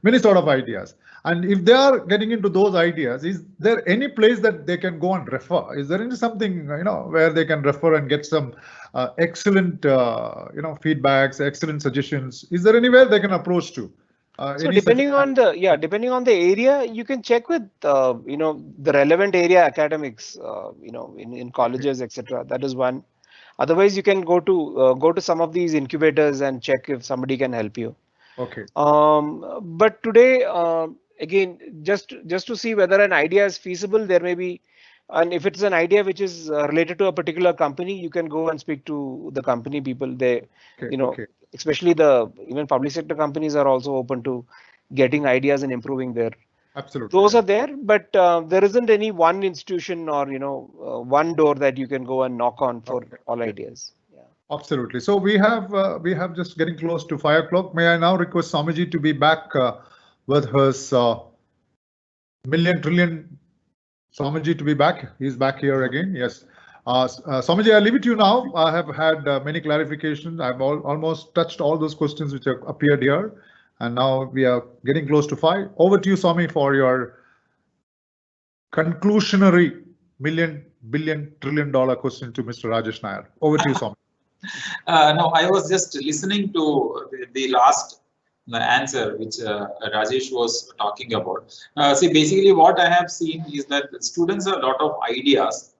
Speaker 1: many sort of ideas. And if they are getting into those ideas, is there any place that they can go and refer? Is there any something, where they can refer and get some excellent, feedbacks, excellent suggestions? Is there anywhere they can approach to?
Speaker 4: So depending on the area, you can check with the relevant area academics, in colleges, etc. That is one. Otherwise, you can go to some of these incubators and check if somebody can help you.
Speaker 1: Okay.
Speaker 4: But today, again, just to see whether an idea is feasible, there may be, and if it's an idea which is related to a particular company, you can go and speak to the company people. Especially even public sector companies are also open to getting ideas and improving their.
Speaker 1: Absolutely.
Speaker 4: Those are there, but there isn't any one institution or one door that you can go and knock on for all ideas. Yeah.
Speaker 1: Absolutely. So we have just getting close to 5 o'clock. May I now request Swamiji to be back with his million trillion. Swamiji to be back. He's back here again. Yes. Swamiji, I leave it to you now. I have had many clarifications. I've almost touched all those questions which have appeared here. And now we are getting close to 5. Over to you, Swami, for your conclusionary million, billion, trillion dollar question to Mr. Rajesh Nair. Over to you, Swami.
Speaker 3: No, I was just listening to the last answer which Rajesh was talking about. See, basically what I have seen is that the students have a lot of ideas.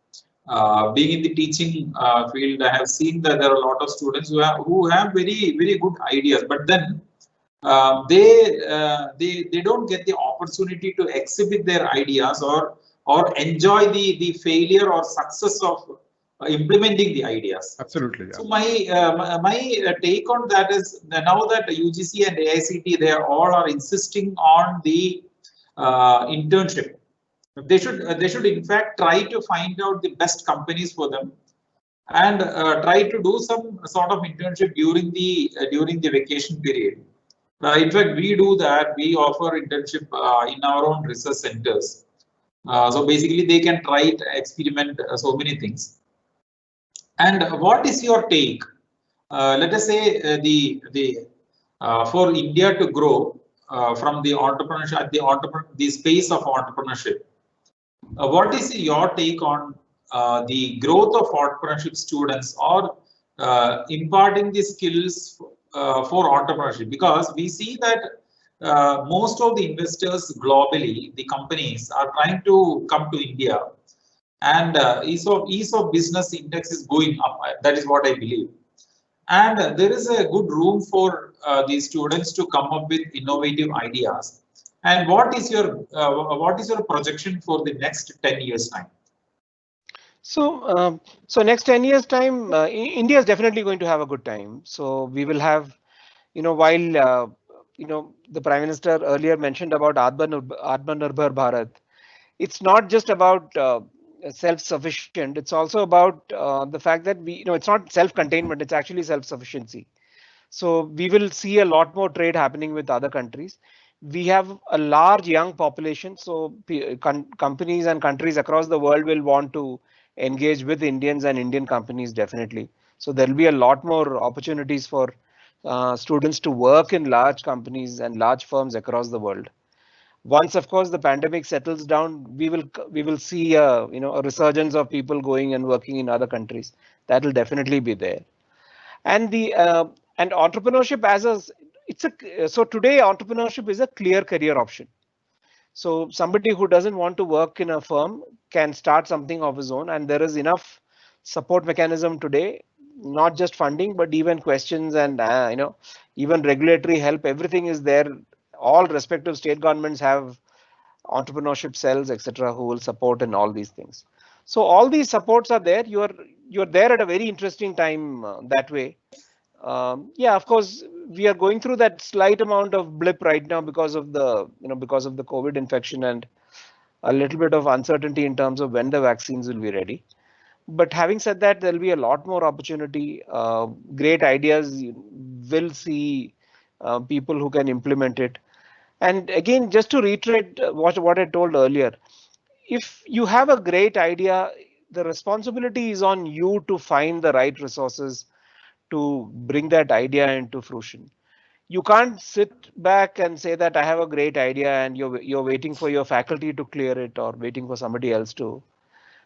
Speaker 3: Being in the teaching field, I have seen that there are a lot of students who have very, very good ideas, but then they don't get the opportunity to exhibit their ideas or enjoy the failure or success of implementing the ideas.
Speaker 1: Absolutely. Yeah.
Speaker 3: So my take on that is now that UGC and AICT, they all are insisting on the internship. They should in fact try to find out the best companies for them and try to do some sort of internship during the vacation period. In fact, we do that. We offer internship in our own research centers. So basically, they can try to experiment so many things. And what is your take? Let us say for India to grow from the entrepreneurship, the space of entrepreneurship. What is your take on the growth of entrepreneurship students or imparting the skills for entrepreneurship? Because we see that most of the investors globally, the companies are trying to come to India, and ease of business index is going up. That is what I believe. And there is a good room for the students to come up with innovative ideas. And what is your projection for the next 10 years time?
Speaker 4: So next 10 years time, India is definitely going to have a good time. So we will have, while the Prime Minister earlier mentioned about Atmanirbhar Bharat, it's not just about self-sufficient. It's also about the fact that it's not self-containment. It's actually self-sufficiency. So we will see a lot more trade happening with other countries. We have a large young population, so companies and countries across the world will want to engage with Indians and Indian companies definitely. So there will be a lot more opportunities for students to work in large companies and large firms across the world. Once, of course, the pandemic settles down, we will see a resurgence of people going and working in other countries. That will definitely be there. And and entrepreneurship so today entrepreneurship is a clear career option. So somebody who doesn't want to work in a firm can start something of his own, and there is enough support mechanism today, not just funding, but even questions and even regulatory help. Everything is there. All respective state governments have entrepreneurship cells, etc., who will support in all these things. So all these supports are there. You're there at a very interesting time that way. Yeah, of course, we are going through that slight amount of blip right now because of the COVID infection and a little bit of uncertainty in terms of when the vaccines will be ready. But having said that, there'll be a lot more opportunity, great ideas, will see people who can implement it. And again, just to reiterate what I told earlier, if you have a great idea, the responsibility is on you to find the right resources to bring that idea into fruition. You can't sit back and say that I have a great idea and you're waiting for your faculty to clear it or waiting for somebody else to,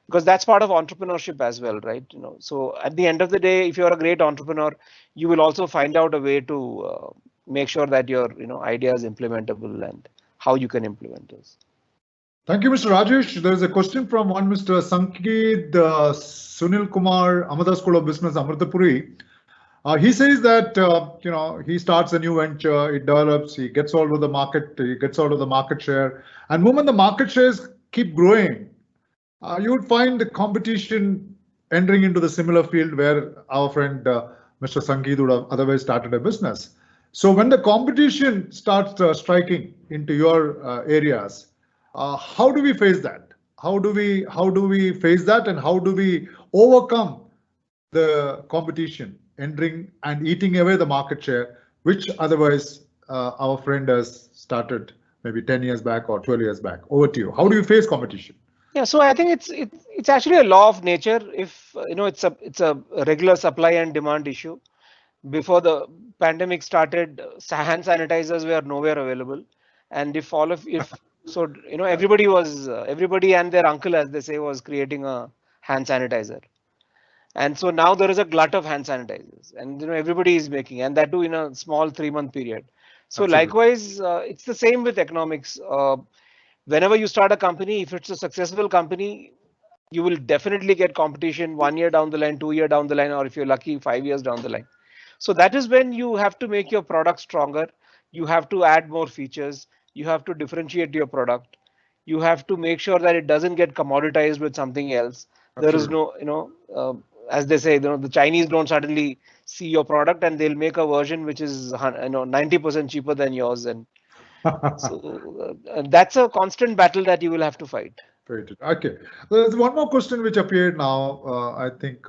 Speaker 4: because that's part of entrepreneurship as well, right? So at the end of the day, if you're a great entrepreneur, you will also find out a way to make sure that your idea is implementable and how you can implement this.
Speaker 1: Thank you, Mr. Rajesh. There is a question from one Mr. Sankit Sunil Kumar, Amada School of Business, Amritapuri. He says that he starts a new venture, it develops, he gets out of the market, he gets out of the market share, and moment the market shares keep growing, you would find the competition entering into the similar field where our friend Mr. Sankit would have otherwise started a business. So when the competition starts striking into your areas, how do we face that? How do we face that, and how do we overcome the competition entering and eating away the market share, which otherwise our friend has started maybe 10 years back or 12 years back? Over to you. How do you face competition?
Speaker 4: Yeah, so I think it's actually a law of nature. If it's a regular supply and demand issue. Before the pandemic started, hand sanitizers were nowhere available, and everybody and their uncle, as they say, was creating a hand sanitizer. And so now there is a glut of hand sanitizers, and everybody is making, and that too in a small 3-month period. So
Speaker 1: Absolutely.
Speaker 4: Likewise, it's the same with economics. Whenever you start a company, if it's a successful company, you will definitely get competition 1 year down the line, 2 year down the line, or if you're lucky, 5 years down the line. So that is when you have to make your product stronger. You have to add more features. You have to differentiate your product. You have to make sure that it doesn't get commoditized with something else. Absolutely. There is no, as they say, the Chinese don't suddenly see your product and they'll make a version which is 90% cheaper than yours. And so that's a constant battle that you will have to fight.
Speaker 1: Okay, there's one more question which appeared now. I think,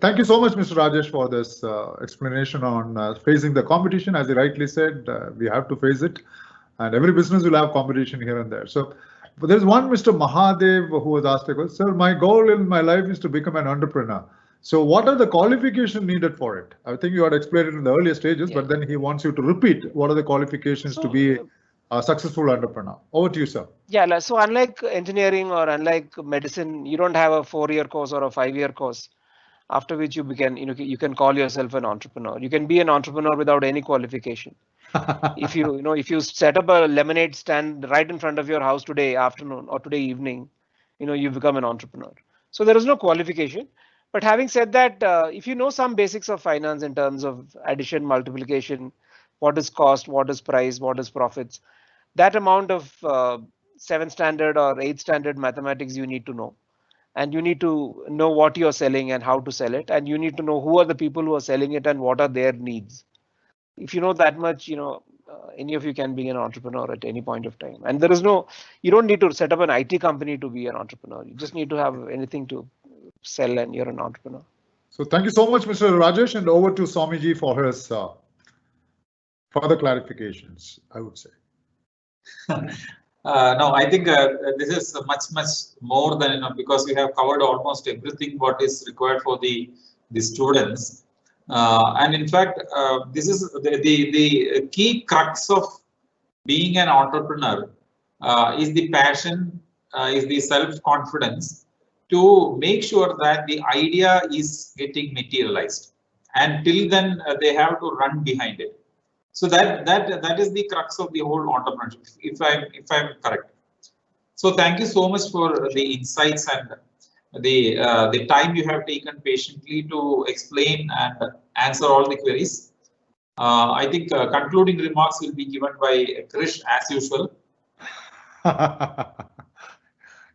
Speaker 1: thank you so much, Mr. Rajesh, for this explanation on facing the competition. As you rightly said, we have to face it, and every business will have competition here and there. So there's one Mr. Mahadev who was asked a question. Sir, my goal in my life is to become an entrepreneur. So what are the qualifications needed for it? I think you had explained it in the earlier stages, but then he wants you to repeat what are the qualifications to be a successful entrepreneur. Over to you, sir.
Speaker 4: Yeah, so unlike engineering or unlike medicine, you don't have a 4-year course or a 5-year course after which you can call yourself an entrepreneur. You can be an entrepreneur without any qualification. If you set up a lemonade stand right in front of your house today afternoon or today evening, you become an entrepreneur. So there is no qualification. But having said that, if you know some basics of finance in terms of addition, multiplication, what is cost, what is price, what is profits, that amount of 7th standard or 8th standard mathematics you need to know. And you need to know what you're selling and how to sell it. And you need to know who are the people who are selling it and what are their needs. If you know that much, any of you can be an entrepreneur at any point of time. And you don't need to set up an IT company to be an entrepreneur. You just need to have anything to sell and you're an entrepreneur.
Speaker 1: So thank you so much, Mr. Rajesh, and over to Swamiji for his further clarifications, I would say.
Speaker 3: No, I think this is much more than enough, because we have covered almost everything what is required for the students. And in fact, this is the key crux of being an entrepreneur is the passion, is the self-confidence to make sure that the idea is getting materialized. And till then, they have to run behind it. So that is the crux of the whole entrepreneurship, if I'm correct. So thank you so much for the insights and the time you have taken patiently to explain and answer all the queries. I think concluding remarks will be given by Krish as usual.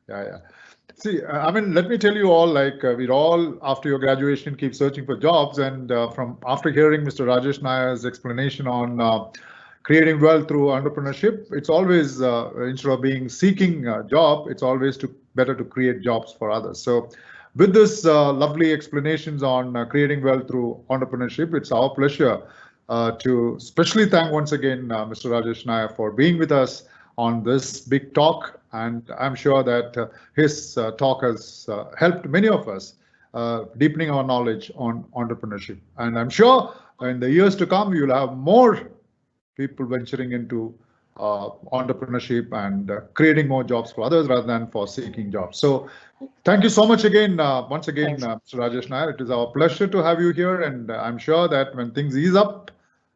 Speaker 1: Yeah. See, I mean, let me tell you all, we're all after your graduation keep searching for jobs, and after hearing Mr. Rajesh Nayar's explanation on creating wealth through entrepreneurship, it's always instead of seeking a job, it's always better to create jobs for others. So with this lovely explanations on creating wealth through entrepreneurship, it's our pleasure to especially thank once again Mr. Rajesh Nair for being with us on this big talk. And I'm sure that his talk has helped many of us deepening our knowledge on entrepreneurship. And I'm sure in the years to come, you'll have more people venturing into entrepreneurship and creating more jobs for others rather than for seeking jobs. So thank you so much again, once again, Mr. Rajesh Nair. It is our pleasure to have you here. And I'm sure that when things ease up,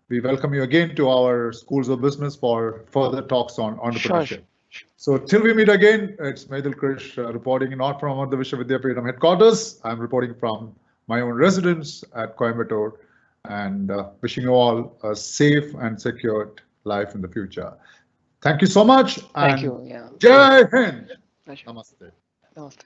Speaker 1: we welcome you again to our schools of business for further talks on entrepreneurship.
Speaker 4: Sure.
Speaker 1: So till we meet again, it's Medil Krish reporting not from Amartya Vishwa Vidyapeetham headquarters. I'm reporting from my own residence at Coimbatore, and wishing you all a safe and secured life in the future. Thank you so much.
Speaker 2: Thank you. Yeah.
Speaker 1: Jai Hind.
Speaker 2: Pleasure.
Speaker 1: Namaste.
Speaker 2: Namaste.